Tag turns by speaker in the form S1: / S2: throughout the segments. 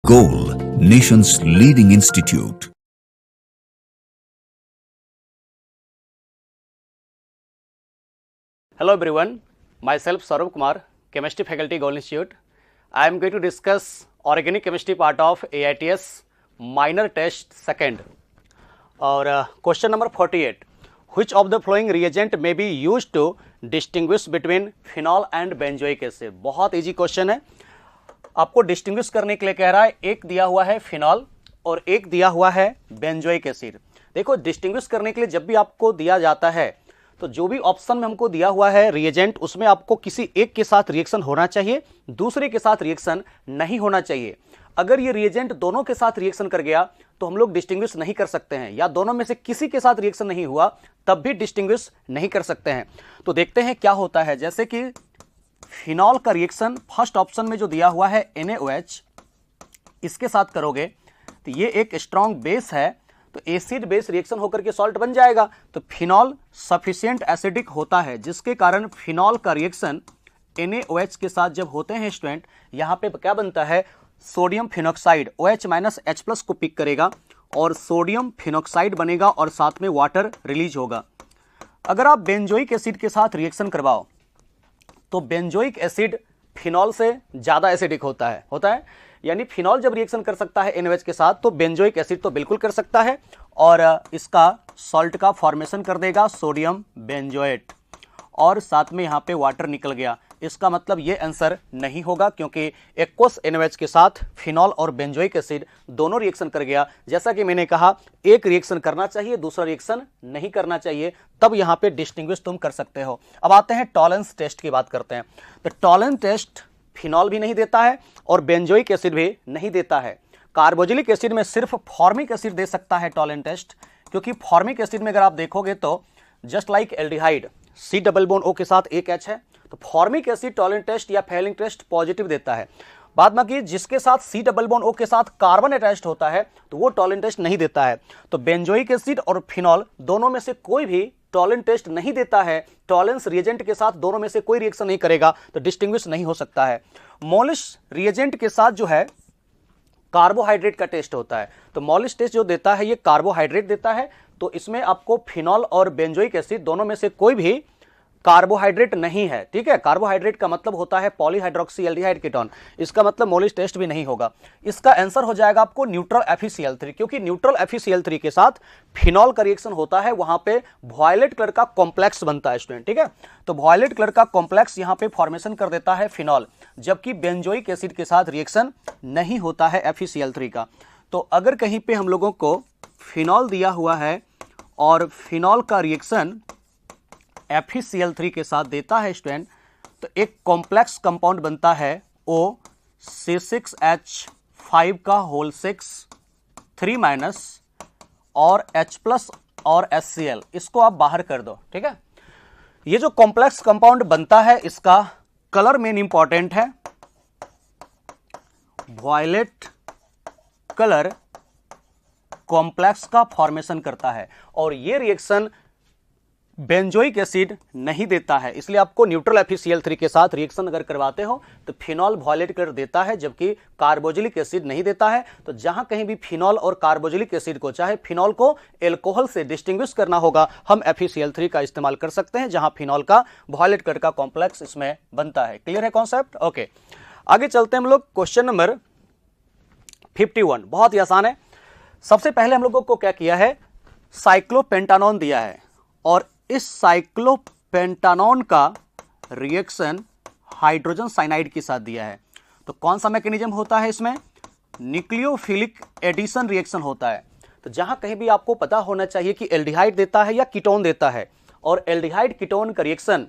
S1: Goal, nation's leading institute.
S2: Hello everyone, myself Saurabh Kumar, Chemistry Faculty, Goal Institute. I am going to discuss Organic Chemistry part of AITS Minor Test Second. और question number 48. Which of the following reagent may be used to distinguish between phenol and benzoic acid? बहुत easy question है. आपको distinguish करने के लिए कह रहा है, एक दिया हुआ है फिनॉल और एक दिया हुआ है बेंजोइक एसिड. देखो, डिस्टिंग्विश करने के लिए जब भी आपको दिया जाता है तो जो भी ऑप्शन में हमको दिया हुआ है रिएजेंट, उसमें आपको किसी एक के साथ रिएक्शन होना चाहिए, दूसरे के साथ रिएक्शन नहीं होना चाहिए. अगर ये रिएजेंट दोनों के साथ रिएक्शन कर गया तो हम लोग डिस्टिंग्विश नहीं कर सकते हैं, या दोनों में से किसी के साथ रिएक्शन नहीं हुआ तब भी डिस्टिंग्विश नहीं कर सकते हैं. तो देखते हैं क्या होता है. जैसे कि फिनॉल का रिएक्शन फर्स्ट ऑप्शन में जो दिया हुआ है NaOH, इसके साथ करोगे तो ये एक स्ट्रॉन्ग बेस है, तो एसिड बेस रिएक्शन होकर के सॉल्ट बन जाएगा. तो फिनॉल सफिशिएंट एसिडिक होता है, जिसके कारण फिनॉल का रिएक्शन NaOH के साथ जब होते हैं स्टूडेंट, यहां पे क्या बनता है, सोडियम फिनॉक्साइड OH- H+ को पिक करेगा और सोडियम फिनॉक्साइड बनेगा और साथ में वाटर रिलीज होगा. अगर आप बेंजोइक एसिड के साथ रिएक्शन करवाओ तो बेंजोइक एसिड फिनॉल से ज्यादा एसिडिक होता है. यानी फिनॉल जब रिएक्शन कर सकता है NaOH के साथ तो बेंजोइक एसिड तो बिल्कुल कर सकता है, और इसका सॉल्ट का फॉर्मेशन कर देगा सोडियम बेंजोएट, और साथ में यहां पे वाटर निकल गया. इसका मतलब ये आंसर नहीं होगा, क्योंकि एक्वस NaOH के साथ फिनॉल और बेंजोइक एसिड दोनों रिएक्शन कर गया. जैसा कि मैंने कहा, एक रिएक्शन करना चाहिए, दूसरा रिएक्शन नहीं करना चाहिए, तब यहां पे डिस्टिंग्विश तुम कर सकते हो. अब आते हैं टॉलरेंस टेस्ट की बात करते हैं. तो टॉलरेंस टेस्ट फिनॉल भी नहीं देता है और बेंजोइक एसिड भी नहीं देता है. कार्बोक्सिलिक एसिड में सिर्फ फॉर्मिक एसिड दे सकता है टॉलरेंस टेस्ट, क्योंकि फॉर्मिक एसिड में अगर आप देखोगे तो जस्ट लाइक एल्डिहाइड, C+O के साथ एक H है, तो फॉर्मिक एसिड टॉलरेंस टेस्ट या फेलिंग टेस्ट पॉजिटिव देता है. बाद बाकी जिसके साथ C+O के साथ कार्बन अटैच्ड होता है तो वो टॉलरेंस टेस्ट नहीं देता है. तो बेंजोइक एसिड और फिनॉल दोनों में से कोई भी टॉलरेंस टेस्ट नहीं देता है. टॉलरेंस रिएजेंट के साथ दोनों में से कोई रिएक्शन नहीं करेगा, तो डिस्टिंग्विश नहीं हो सकता है. मोलिश रिएजेंट के साथ जो है कार्बोहाइड्रेट का टेस्ट होता है, तो मोलिश टेस्ट जो देता है ये कार्बोहाइड्रेट देता है. तो इसमें आपको फिनॉल और बेंजोइक एसिड दोनों में से कोई भी कार्बोहाइड्रेट नहीं है. ठीक है, कार्बोहाइड्रेट का मतलब होता है पॉलीहाइड्रोक्सी एल्डिहाइड कीटोन, इसका मतलब मोलिश टेस्ट भी नहीं होगा. इसका आंसर हो जाएगा आपको न्यूट्रल FeCl3, क्योंकि न्यूट्रल FeCl3 के साथ फिनॉल का रिएक्शन होता है, वहां पे वॉयलेट कलर का कॉम्प्लेक्स बनता है स्टूडेंट. ठीक है, तो वॉयलेट कलर का कॉम्प्लेक्स यहां पे फॉर्मेशन कर देता है फिनॉल, जबकि बेंजोइक एसिड के साथ रिएक्शन नहीं होता है FeCl3 का. तो अगर कहीं पे हम लोगों को फिनॉल दिया हुआ है और फिनॉल का रिएक्शन FeCl3 के साथ देता है स्टूडेंट, तो एक कॉम्प्लेक्स कंपाउंड बनता है OC6H5 का होल 6 3- और H+ और HCl, इसको आप बाहर कर दो. ठीक है, ये जो कॉम्प्लेक्स कंपाउंड बनता है इसका कलर मेन इंपॉर्टेंट है, वॉयलेट कलर कॉम्प्लेक्स का फॉर्मेशन करता है, और ये रिएक्शन बेंजोइक एसिड नहीं देता है. इसलिए आपको न्यूट्रल FeCl3 के साथ रिएक्शन अगर करवाते हो तो फिनॉल वॉयलेट कलर देता है, जबकि कार्बोक्सिलिक एसिड नहीं देता है. तो जहां कहीं भी फिनॉल और कार्बोक्सिलिक एसिड को, चाहे फिनॉल को एल्कोहल से डिस्टिंग्विश करना होगा, हम FeCl3 का इस्तेमाल कर सकते हैं, जहां फिनॉल का वॉयलेट कलर का कॉम्प्लेक्स इसमें बनता है. क्लियर है कॉन्सेप्ट? ओके, आगे चलते हैं हम लोग. क्वेश्चन नंबर 51 बहुत ही आसान है. सबसे पहले हम लोगों को क्या किया है, साइक्लोपेंटानॉन दिया है, और इस साइक्लोपेंटानॉन का रिएक्शन हाइड्रोजन साइनाइड के साथ दिया है. तो कौन सा मैकेनिज्म होता है इसमें, न्यूक्लियोफिलिक एडिशन रिएक्शन होता है. तो जहां कहीं भी आपको पता होना चाहिए कि एल्डिहाइड देता है या कीटोन देता है, और एल्डिहाइड कीटोन का रिएक्शन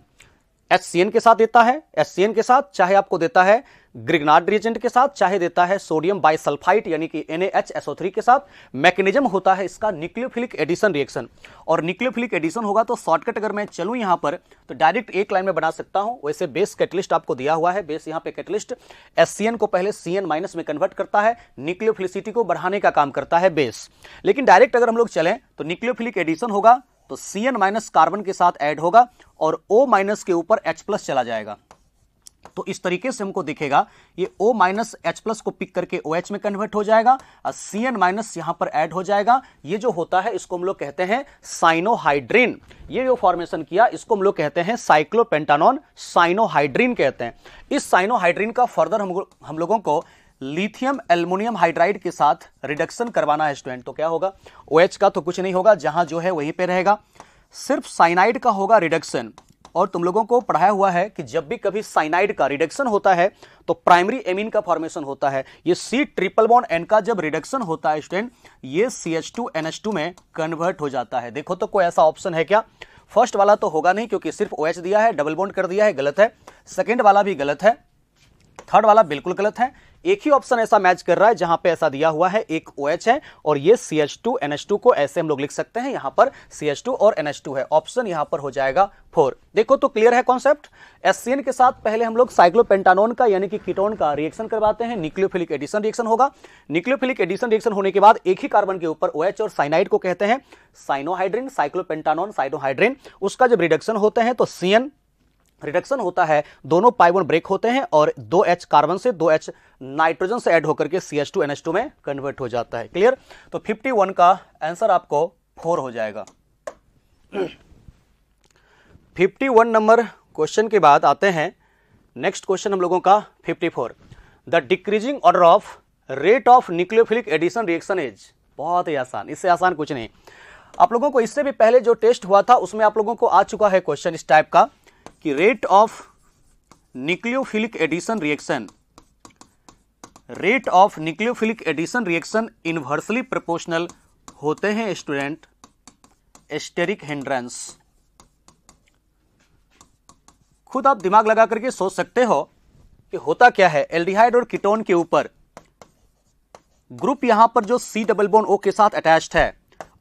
S2: HCN के साथ देता है, HCN के साथ चाहे आपको देता है ग्रिग्नार्ड रिएजेंट के साथ, चाहे देता है सोडियम बाइसल्फाइड यानी कि NaHSO3 के साथ. मैकेनिज्म होता है इसका न्यूक्लियोफिलिक एडिशन रिएक्शन, और न्यूक्लियोफिलिक एडिशन होगा तो शॉर्टकट अगर मैं चलूं यहां पर तो डायरेक्ट एक लाइन में बना सकता हूं. वैसे बेस कैटलिस्ट आपको दिया हुआ है, बेस यहां पे कैटलिस्ट HCN को पहले CN- में कन्वर्ट करता है, न्यूक्लियोफिलिसिटी को बढ़ाने का काम करता है बेस. लेकिन डायरेक्ट अगर हम लोग चलें तो न्यूक्लियोफिलिक एडिशन होगा तो CN- कार्बन के साथ ऐड होगा और O- के ऊपर H+ चला जाएगा. तो इस तरीके से हमको दिखेगा ये O माइनस H प्लस को पिक करके OH में कन्वर्ट हो जाएगा और Cn माइनस यहां पर ऐड हो जाएगा। ये जो होता है इसको हम लोग कहते हैं साइनोहाइड्रिन। ये जो फॉर्मेशन किया इसको हम लोग कहते हैं साइक्लोपेंटानॉन साइनोहाइड्रिन कहते हैं। इस साइनोहाइड्रिन का फर्दर हम लोगों को लिथियम एल्युमिनियम हाइड्राइड के साथ रिडक्शन करवाना है स्टूडेंट। तो क्या होगा, OH का तो कुछ नहीं होगा, जहां जो है वहीं पे रहेगा, सिर्फ साइनाइड का होगा रिडक्शन। और तुम लोगों को पढ़ाया हुआ है कि जब भी कभी साइनाइड का रिडक्शन होता है तो प्राइमरी एमीन का फॉर्मेशन होता है। ये C ट्रिपल बॉन्ड N का जब रिडक्शन होता है स्टूडेंट, ये CH2NH2 में कन्वर्ट हो जाता है। देखो तो कोई ऐसा ऑप्शन है क्या? फर्स्ट वाला तो होगा नहीं क्योंकि सिर्फ OH दिया है, डबल बॉन्ड कर दिया है, गलत है। सेकेंड वाला भी गलत है, थर्ड वाला बिल्कुल गलत है। एक ही ऑप्शन ऐसा मैच कर रहा है जहां पे ऐसा दिया हुआ है, एक OH है और ये CH2NH2 को ऐसे हम लोग लिख सकते हैं, यहां पर CH2 और NH2 है। ऑप्शन यहां पर हो जाएगा 4। देखो तो क्लियर है कॉन्सेप्ट। HCN के साथ पहले हम लोग साइक्लोपेंटानोन का यानी कि कीटोन का रिएक्शन करवाते हैं, न्यूक्लियोफिलिक एडिशन रिएक्शन होगा। न्यूक्लियोफिलिक एडिशन रिएक्शन होने के बाद एक ही कार्बन के ऊपर OH और साइनाइड को कहते हैं साइनोहाइड्रिन, साइक्लोपेंटानोन साइनोहाइड्रिन। उसका जब रिडक्शन होते हैं तो CN रिडक्शन होता है, दोनों पाई बॉन्ड ब्रेक होते हैं और 2H कार्बन से 2H नाइट्रोजन से ऐड होकर के CH2NH2 में कन्वर्ट हो जाता है। क्लियर? तो 51 का आंसर आपको 4 हो जाएगा। 51 नंबर क्वेश्चन के बाद आते हैं नेक्स्ट क्वेश्चन हम लोगों का 54। The decreasing order of rate of nucleophilic addition reaction is. बहुत ही आसान, इससे आसान कुछ नहीं। आप लोगों को इससे भी पहले जो टेस्ट हुआ था उसमें आप लोगों को आ चुका है क्वेश्चन इस टाइप का कि rate of nucleophilic addition reaction, rate of nucleophilic addition reaction inversely proportional होते हैं स्टूडेंट एस्टेरिक हिंड्रेंस। खुद आप दिमाग लगा करके सोच सकते हो कि होता क्या है। एल्डिहाइड और कीटोन के ऊपर ग्रुप यहां पर जो C डबल बॉन्ड O के साथ अटैच्ड है,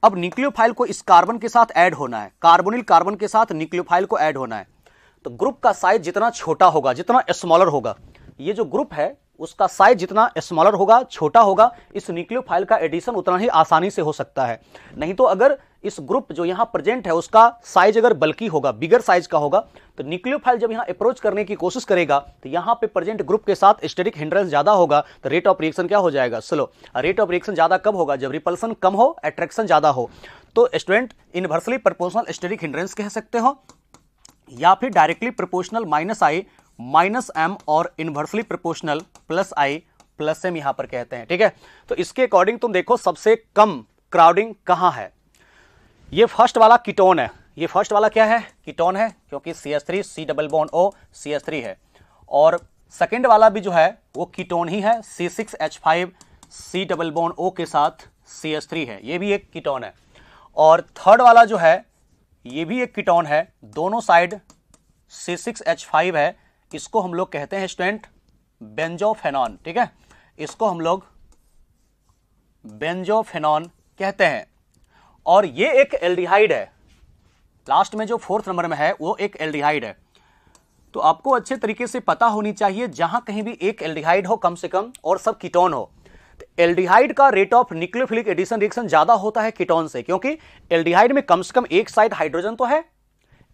S2: अब न्यूक्लियोफाइल को इस कार्बन के साथ ऐड होना है, कार्बोनिल कार्बन के साथ न्यूक्लियोफाइल को ऐड होना है। तो ग्रुप का साइज जितना छोटा होगा, जितना स्मॉलर होगा, ये जो ग्रुप है उसका साइज जितना स्मॉलर होगा, छोटा होगा, इस न्यूक्लियोफाइल का एडिशन उतना ही आसानी से हो सकता है। नहीं तो अगर इस ग्रुप जो यहां प्रेजेंट है उसका साइज अगर बल्कि होगा, बिगर साइज का होगा, तो न्यूक्लियोफाइल जब यहां अप्रोच करने की कोशिश करेगा तो यहां पे प्रेजेंट ग्रुप के साथ एस्टेरिक हिंड्रेंस ज्यादा होगा, तो रेट ऑफ रिएक्शन क्या हो जाएगा? स्लो। रेट ऑफ रिएक्शन ज्यादा कब होगा? जब रिपल्सन कम हो, अट्रैक्शन ज्यादा हो। तो student inversely proportional asterisk hindrance कह सकते हो, या फिर डायरेक्टली प्रोपोर्शनल -I -M और इनवर्सली प्रोपोर्शनल +I +M यहां पर कहते हैं। ठीक है, तो इसके अकॉर्डिंग तुम देखो सबसे कम क्राउडिंग कहां है। ये फर्स्ट वाला कीटोन है, ये फर्स्ट वाला क्या है? कीटोन है, क्योंकि CH3 C double bond O CH3 है। और सेकेंड वाला भी जो है वो कीटोन ही है, C6H5 C double bond O के साथ CH3 है, ये भी एक कीटोन है। और थर्ड वाला जो है ये भी एक कीटोन है, दोनों साइड C6H5 है, इसको हम लोग कहते हैं स्टूडेंट बेंजोफेनॉन। ठीक है, इसको हम लोग बेंजोफेनॉन कहते हैं। और ये एक एल्डिहाइड है, लास्ट में जो 4th नंबर में है वो एक एल्डिहाइड है। तो आपको अच्छे तरीके से पता होनी चाहिए, जहां कहीं भी एक एल्डिहाइड हो कम से कम और सब कीटोन हो, तो एल्डिहाइड का rate of nucleophilic addition reaction ज्यादा होता है कीटोन से, क्योंकि एल्डिहाइड में कम से कम एक साइड हाइड्रोजन तो है,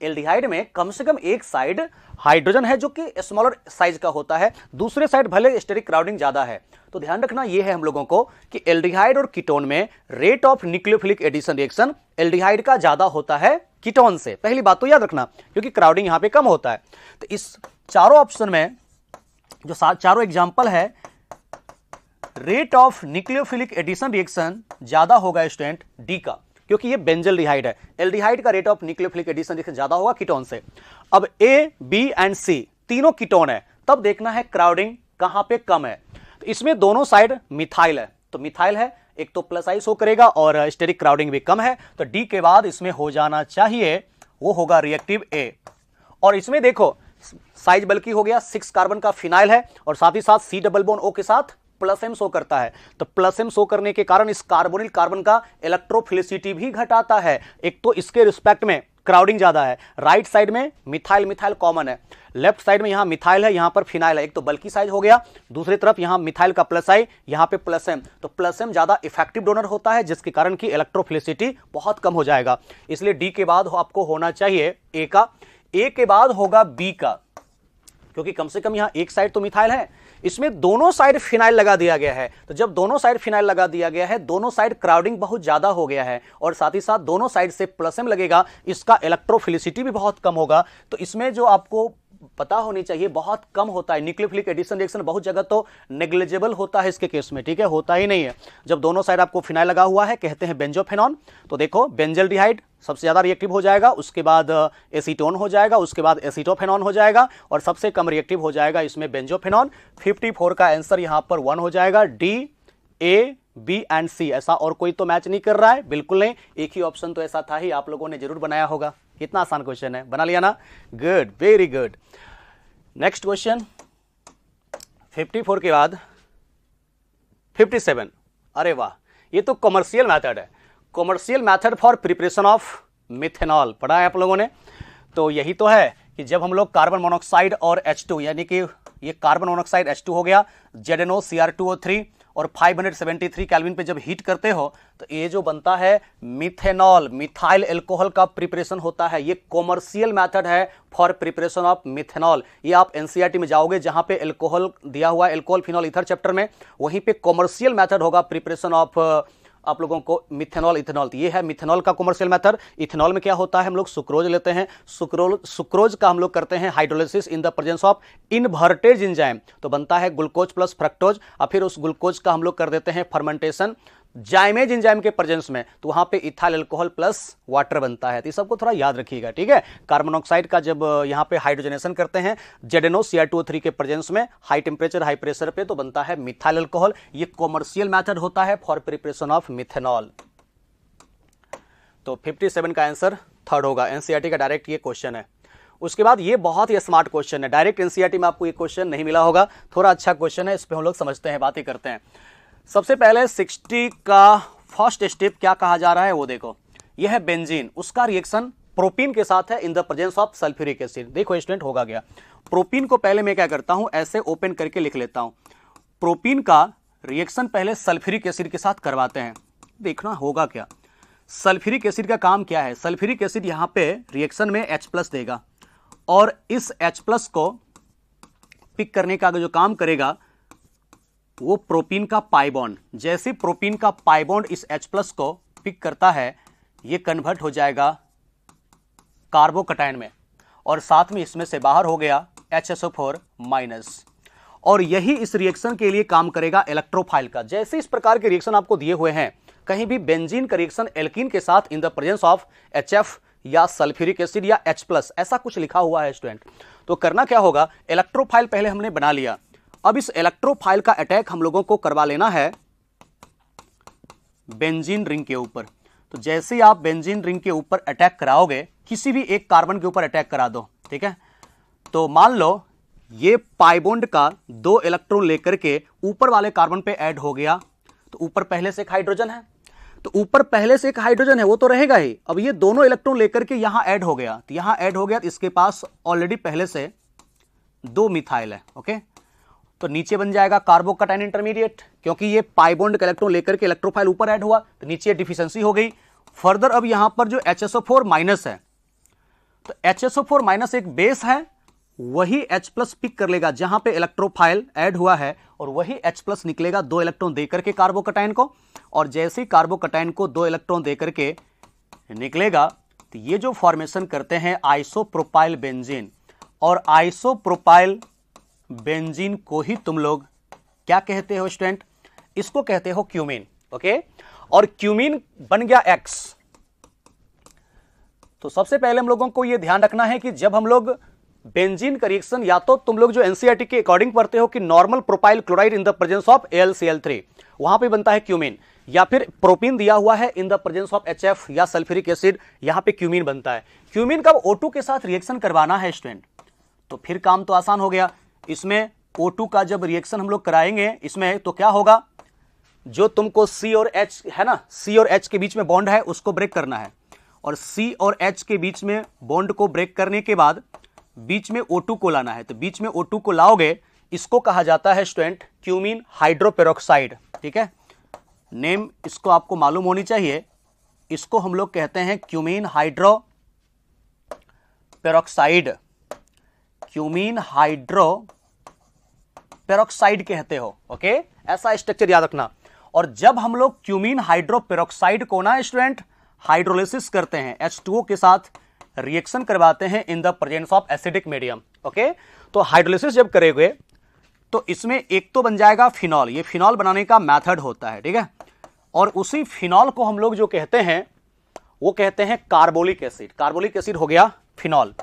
S2: एल्डिहाइड में कम से कम एक साइड हाइड्रोजन है जो कि स्मॉलर साइज का होता है, दूसरे साइड भले एस्टेरिक क्राउडिंग ज्यादा है। तो ध्यान रखना ये है हम लोगों को कि एल्डिहाइड और कीटोन में rate of nucleophilic addition reaction aldehyde का ज्यादा होता है कीटोन से। पहली बात तो याद रखना, क्योंकि क्राउडिंग यहां पे कम होता है। तो इस चारों ऑप्शन में जो चारों एग्जाम्पल है, rate of nucleophilic addition reaction ज्यादा होगा स्टूडेंट डी का, क्योंकि ये बेंजल्डिहाइड है। एल्डिहाइड का rate of nucleophilic addition reaction ज्यादा होगा कीटोन से। अब A, B एंड C तीनों कीटोन है, तब देखना है क्राउडिंग कहां पे कम है। तो इसमें दोनों साइड मिथाइल है, तो मिथाइल है, एक तो +I शो करेगा और एस्टेरिक क्राउडिंग भी कम है, तो D के बाद इसमें हो जाना चाहिए वो होगा रिएक्टिव A। और इसमें देखो साइज बल्कि हो गया, 6 कार्बन का फिनाइल है और साथ ही साथ C डबल बॉन्ड O के साथ +M शो करता है। तो +M शो करने के कारण इस कार्बोनिल कार्बन का इलेक्ट्रोफिलिसिटी भी घटाता है। एक तो इसके रिस्पेक्ट में क्राउडिंग ज्यादा है, राइट साइड में मिथाइल मिथाइल कॉमन है, लेफ्ट साइड में यहां मिथाइल है, यहां पर फिनाइल है, एक तो बल्कि साइज हो गया, दूसरी तरफ यहां मिथाइल का +I, यहां पे +M, तो +M ज्यादा इफेक्टिव डोनर होता है, जिसके कारण की इलेक्ट्रोफिलिसिटी बहुत कम हो जाएगा। इसलिए डी के बाद आपको होना चाहिए ए का, ए के बाद होगा बी का। क्योंकि कम से कम यहां एक साइड तो मिथाइल है, इसमें दोनों साइड फिनाइल लगा दिया गया है। तो जब दोनों साइड फिनाइल लगा दिया गया है, दोनों साइड क्राउडिंग बहुत ज्यादा हो गया है और साथ ही साथ दोनों साइड से प्लस एम लगेगा, इसका इलेक्ट्रोफिलिसिटी भी बहुत कम होगा। तो इसमें जो आपको पता होनी चाहिए बहुत कम होता है, न्यूक्लियोफिलिक एडिशन रिएक्शन बहुत जगह तो नेग्लिजिबल होता है इसके केस में, ठीक है, होता ही नहीं है। जब दोनों साइड आपको फिनाइल लगा हुआ है कहते हैं बेंजोफेनॉन। तो देखो बेंजल्डिहाइड सबसे ज्यादा रिएक्टिव हो जाएगा, उसके बाद एसीटोन हो जाएगा, उसके बाद एसीटोफेनॉन हो जाएगा और सबसे कम रिएक्टिव हो जाएगा इसमें बेंजोफेनॉन। 54 का आंसर यहां पर 1 हो जाएगा, डी, ए, बी एंड सी। ऐसा और कोई तो मैच नहीं कर रहा है, बिल्कुल नहीं, एक ही ऑप्शन तो ऐसा था ही, आप लोगों ने जरूर बनाया होगा। कितना आसान क्वेश्चन है, बना लिया ना, good, very good. Next question 54 के बाद 57। अरे वाह, ये तो कॉमर्शियल मेथड है, commercial method for preparation of methanol, पढ़ा है आप लोगों ने। तो यही तो है कि जब हम लोग कार्बन मोनोऑक्साइड और H2 यानी कि ये कार्बन मोनोऑक्साइड H2 हो गया, ZNO, Cr2O3 और 573 केल्विन पे जब हीट करते हो तो ये जो बनता है मिथेनॉल, मिथाइल एल्कोहल का प्रिपरेशन होता है। ये कॉमर्शियल मेथड है फॉर प्रिपरेशन ऑफ मिथेनॉल। ये आप एनसीईआरटी में जाओगे जहां पे एल्कोहल दिया हुआ है, एल्कोहल फिनॉल ईथर चैप्टर में, वहीं पे कॉमर्शियल मेथड होगा प्रिपरेशन ऑफ आप लोगों को मिथेनॉल, इथेनॉल। तो ये है मिथेनॉल का कॉमर्शियल मेथड। इथेनॉल में क्या होता है, हम लोग सुक्रोज लेते हैं, सुक्रोज का हम लोग करते हैं hydrolysis in the presence of invertase enzyme, तो बनता है ग्लूकोज प्लस फ्रक्टोज, और फिर उस ग्लूकोज का हम लोग कर देते हैं फर्मेंटेशन जाइमेज एंजाइम के प्रेजेंस में, तो वहां पे इथाइल अल्कोहल प्लस वाटर बनता है। तो ये सबको थोड़ा याद रखिएगा, ठीक है। कार्बन मोनोऑक्साइड का जब यहां पे हाइड्रोजनेशन करते हैं ZNO, Cr2O3 के प्रेजेंस में हाई टेम्परेचर हाई प्रेशर पे, तो बनता है मिथाइल अल्कोहल। ये कॉमर्शियल मेथड होता है फॉर प्रिपरेशन ऑफ मिथेनॉल। तो 57 का आंसर थर्ड होगा, एनसीईआरटी का डायरेक्ट ये क्वेश्चन है। उसके बाद ये बहुत ही स्मार्ट क्वेश्चन है, डायरेक्ट एनसीईआरटी में आपको ये क्वेश्चन नहीं मिला होगा, थोड़ा अच्छा क्वेश्चन है, इस पर हम लोग समझते हैं, बातें करते हैं। सबसे पहले 60 का फर्स्ट स्टेप क्या कहा जा रहा है वो देखो, यह है बेंजीन, उसका रिएक्शन प्रोपीन के साथ है इन the presence of sulphuric acid. देखो स्टूडेंट होगा क्या, प्रोपीन को पहले मैं क्या करता हूं, ऐसे ओपन करके लिख लेता हूं। प्रोपीन का रिएक्शन पहले सल्फ्यूरिक एसिड के साथ करवाते हैं, देखना होगा क्या। सल्फ्यूरिक एसिड का काम क्या है, सल्फ्यूरिक एसिड यहां पे रिएक्शन में H+ देगा और इस H+ को पिक करने का जो काम करेगा वो प्रोपीन का पाई बॉन्ड, जैसे प्रोपीन का पाई बॉन्ड इस H+ को पिक करता है, ये कन्वर्ट हो जाएगा कार्बोकटायन में और साथ में इसमें से बाहर हो गया HSO4-, और यही इस रिएक्शन के लिए काम करेगा इलेक्ट्रोफाइल का। जैसे इस प्रकार के रिएक्शन आपको दिए हुए हैं, कहीं भी बेंजीन का रिएक्शन एल्कीन के साथ इन द प्रेजेंस ऑफ HF या सल्फ्यूरिक एसिड या H+, ऐसा कुछ लिखा हुआ है स्टूडेंट, तो करना क्या होगा, इलेक्ट्रोफाइल पहले हमने बना लिया, अब इस इलेक्ट्रोफाइल का अटैक हम लोगों को करवा लेना है बेंजीन रिंग के ऊपर। तो जैसे ही आप बेंजीन रिंग के ऊपर अटैक कराओगे, किसी भी एक कार्बन के ऊपर अटैक करा दो, ठीक है। तो मान लो ये पाई बॉन्ड का 2 इलेक्ट्रॉन लेकर के ऊपर वाले कार्बन पे ऐड हो गया, तो ऊपर पहले से एक हाइड्रोजन है, तो ऊपर पहले से एक हाइड्रोजन है वो तो रहेगा ही। अब ये दोनों इलेक्ट्रॉन लेकर के यहां ऐड हो गया, तो यहां ऐड हो गया, तो इसके पास ऑलरेडी पहले से 2 मिथाइल है, ओके। तो नीचे बन जाएगा कार्बोकटायन इंटरमीडिएट, क्योंकि ये पाई बॉन्ड का इलेक्ट्रॉन लेकर के इलेक्ट्रोफाइल ऊपर ऐड हुआ, तो नीचे डिफिशिएंसी हो गई। फर्दर अब यहां पर जो HSO4- है, तो HSO4- एक बेस है, वही H+ पिक कर लेगा जहां पे इलेक्ट्रोफाइल ऐड हुआ है, और वही H+ निकलेगा 2 इलेक्ट्रॉन देकर के कार्बोकटायन को, और जैसे ही कार्बोकटायन को 2 इलेक्ट्रॉन देकर के निकलेगा, तो ये जो फॉर्मेशन करते हैं आइसोप्रोपाइल बेंजीन, और आइसोप्रोपाइल बेंजीन को ही तुम लोग क्या कहते हो स्टूडेंट, इसको कहते हो क्यूमीन, ओके। और क्यूमीन बन गया X। तो सबसे पहले हम लोगों को यह ध्यान रखना है कि जब हम लोग बेंजीन का रिएक्शन, या तो तुम लोग जो एनसीईआरटी के अकॉर्डिंग पढ़ते हो कि normal propyl chloride in the presence of AlCl3, वहां पे बनता है क्यूमीन, या फिर प्रोपीन दिया हुआ है इन द प्रेजेंस ऑफ HF या सल्फ्यूरिक एसिड, यहां पे क्यूमीन बनता है। क्यूमीन का O2 के साथ रिएक्शन करवाना है स्टूडेंट, तो फिर काम तो आसान हो गया। इसमें O2 का जब रिएक्शन हम लोग कराएंगे इसमें, तो क्या होगा, जो तुमको C और H है ना, C और H के बीच में बॉन्ड है उसको ब्रेक करना है, और C और H के बीच में बॉन्ड को ब्रेक करने के बाद बीच में O2 को लाना है। तो बीच में O2 को लाओगे, इसको कहा जाता है स्टूडेंट क्यूमीन हाइड्रोपेरोक्साइड, ठीक है। नेम इसको आपको मालूम होनी चाहिए, इसको हम लोग कहते हैं cumene hydroperoxide. Cumene hydro peroxide कहते हो। ओके, ऐसा स्ट्रक्चर याद रखना। और जब हम लोग क्यूमीन हाइड्रो पेरोक्साइड को ना स्टूडेंट हाइड्रोलिसिस करते हैं, H2O के साथ रिएक्शन करवाते हैं इन the presence of acidic medium. Okay, तो हाइड्रोलिसिस जब करेंगे तो इसमें एक तो बन जाएगा फिनॉल, ये फिनॉल बनाने का मेथड होता है, ठीक है। और उसी फिनॉल को हम लोग जो कहते हैं वो कहते हैं कार्बोलिक एसिड। कार्बोलिक एसिड हो गया फिनॉल,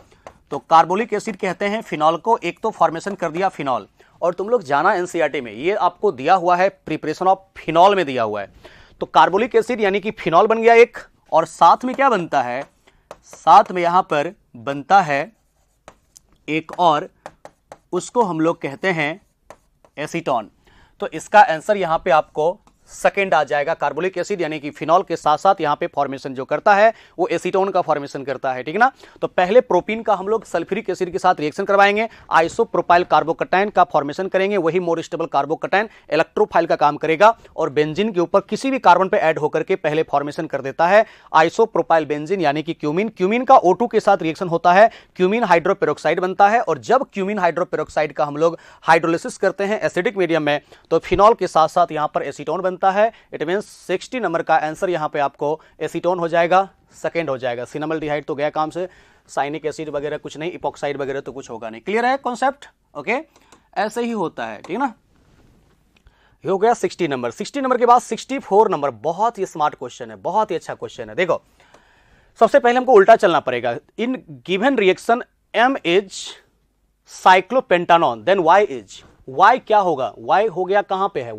S2: तो कार्बोलिक एसिड कहते हैं फिनॉल को। एक तो फॉर्मेशन कर दिया फिनॉल, और तुम लोग जाना एनसीईआरटी में ये आपको दिया हुआ है, प्रिपरेशन ऑफ फिनॉल में दिया हुआ है। तो कार्बोलिक एसिड यानी कि फिनॉल बन गया एक, और साथ में क्या बनता है, साथ में यहां पर बनता है एक और, उसको हम लोग कहते हैं एसीटोन। तो इसका आंसर यहां पे आपको सेकेंड आ जाएगा। कार्बोलिक एसिड यानी कि फिनॉल के साथ साथ यहां पे फॉर्मेशन जो करता है वो एसीटोन का फॉर्मेशन करता है, ठीक है ना। तो पहले प्रोपीन का हम लोग सल्फ्यूरिक एसिड के साथ रिएक्शन करवाएंगे, आइसोप्रोपाइल कार्बोकैटायन का फॉर्मेशन करेंगे, वही मोर स्टेबल कार्बोकैटायन इलेक्ट्रोफाइल का काम करेगा, और बेंजीन के ऊपर किसी भी कार्बन पे ऐड होकर के पहले फॉर्मेशन कर देता है आइसोप्रोपाइल बेंजीन यानी कि क्यूमीन। क्यूमीन का O2 के साथ रिएक्शन होता है, क्यूमीन हाइड्रोपेरोक्साइड बनता है, और जब क्यूमीन हाइड्रोपेरोक्साइड का हम लोग हाइड्रोलिसिस करते हैं एसिडिक मीडियम में, तो फिनॉल के साथ साथ यहां पर एसीटोन बनता है। इट मींस 60 नंबर का आंसर यहां पे आपको एसीटोन हो जाएगा, सेकेंड हो जाएगा। सिनामल्डिहाइड तो गया काम से, साइनिक एसिड वगैरह कुछ नहीं, इपॉक्साइड वगैरह तो कुछ होगा नहीं। क्लियर है कॉन्सेप्ट? ओके, ऐसे ही होता है, ठीक है ना। ये हो गया 60 नंबर। 60 नंबर के बाद 64 नंबर, बहुत ही स्मार्ट क्वेश्चन है, बहुत ही अच्छा क्वेश्चन है। देखो, सबसे पहले हमको उल्टा चलना पड़ेगा। In given reaction M is cyclopentanone, then Y is, Y क्या होगा, Y हो गया कहां पे है,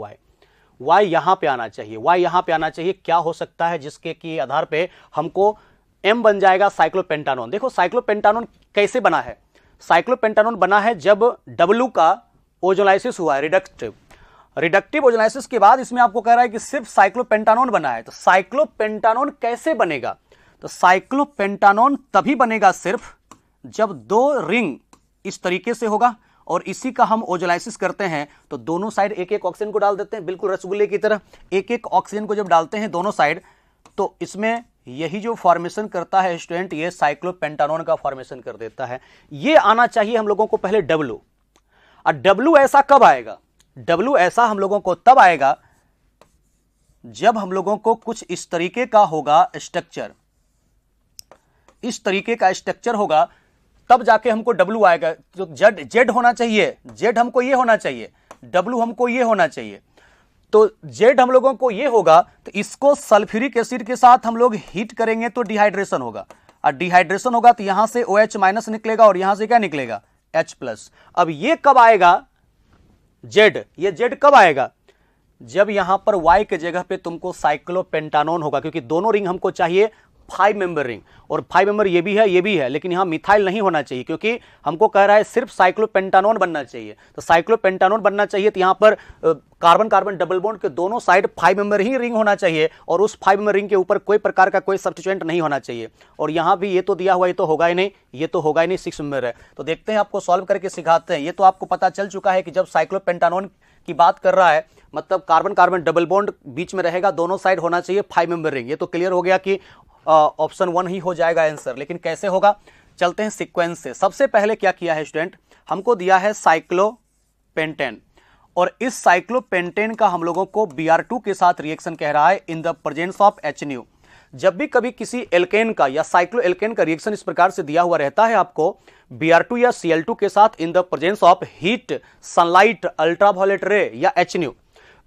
S2: Y यहां पे आना चाहिए, Y यहां पे आना चाहिए। क्या हो सकता है जिसके की आधार पे हमको M बन जाएगा साइक्लोपेंटानॉन। देखो साइक्लोपेंटानॉन कैसे बना है, साइक्लोपेंटानॉन बना है जब W का ओजोलाइसिस हुआ है, रिडक्टिव ओजोलाइसिस के बाद इसमें आपको कह रहा है कि सिर्फ साइक्लोपेंटानॉन बना है। तो साइक्लोपेंटानॉन कैसे बनेगा, तो साइक्लोपेंटानॉन तभी बनेगा सिर्फ जब दो रिंग इस तरीके से होगा, और इसी का हम ओजोलाइसिस करते हैं तो दोनों साइड एक एक ऑक्सीजन को डाल देते हैं, बिल्कुल रसगुल्ले की तरह एक एक ऑक्सीजन को जब डालते हैं दोनों साइड, तो इसमें यही जो फॉर्मेशन करता है स्टूडेंट, ये साइक्लोपेंटानॉन का फॉर्मेशन कर देता है। ये आना चाहिए हम लोगों को पहले W। और W ऐसा कब आएगा, W ऐसा हम लोगों को तब आएगा जब हम लोगों को कुछ इस तरीके का होगा स्ट्रक्चर, इस तरीके का स्ट्रक्चर होगा, तब जाके हमको W आएगा। तो Z होना चाहिए, Z हमको ये होना चाहिए, W हमको ये होना चाहिए। तो Z हम लोगों को ये होगा, तो इसको सल्फ्यूरिक एसिड के साथ हम लोग हीट करेंगे तो डिहाइड्रेशन होगा, और डिहाइड्रेशन होगा तो यहां से OH माइनस निकलेगा, और यहां से क्या निकलेगा, H प्लस। अब ये कब आएगा Z, ये Z कब आएगा, जब यहां पर Y के जगह पे तुमको साइक्लोपेंटानॉन होगा, क्योंकि दोनों रिंग हमको चाहिए 5 मेंबर रिंग, और 5 मेंबर ये भी है, लेकिन यहां मिथाइल नहीं होना चाहिए, क्योंकि हमको कह रहा है सिर्फ साइक्लोपेंटानॉन बनना चाहिए। तो साइक्लोपेंटानॉन बनना चाहिए तो यहां पर कार्बन कार्बन डबल बॉन्ड के दोनों साइड 5 मेंबर ही रिंग होना चाहिए, और उस 5 मेंबर रिंग के ऊपर कोई प्रकार का कोई सब्स्टिट्यूएंट नहीं होना चाहिए। और यहां भी ये तो दिया हुआ, ये तो होगा ही नहीं, ये तो होगा ही नहीं, 6 मेंबर है। तो देखते हैं, आपको सॉल्व करके सिखाते हैं। ये तो आपको पता चल चुका है कि जब साइक्लोपेंटानॉन की बात कर रहा है, मतलब कार्बन कार्बन डबल बॉन्ड बीच में रहेगा, दोनों साइड होना चाहिए 5 मेंबर रिंग। ये तो क्लियर हो गया कि ऑप्शन 1 ही हो जाएगा आंसर। लेकिन कैसे होगा, चलते हैं सीक्वेंस से। सबसे पहले क्या किया है स्टूडेंट, हमको दिया है साइक्लोपेंटेन, और इस साइक्लोपेंटेन का हम लोगों को Br2 के साथ रिएक्शन कह रहा है इन द प्रेजेंस ऑफ HNU। जब भी कभी किसी एल्केन का या साइक्लो एल्केन का रिएक्शन इस प्रकार से दिया हुआ रहता है आपको Br2 या Cl2 के साथ इन the presence of heat, sunlight, ultraviolet रे या HNU,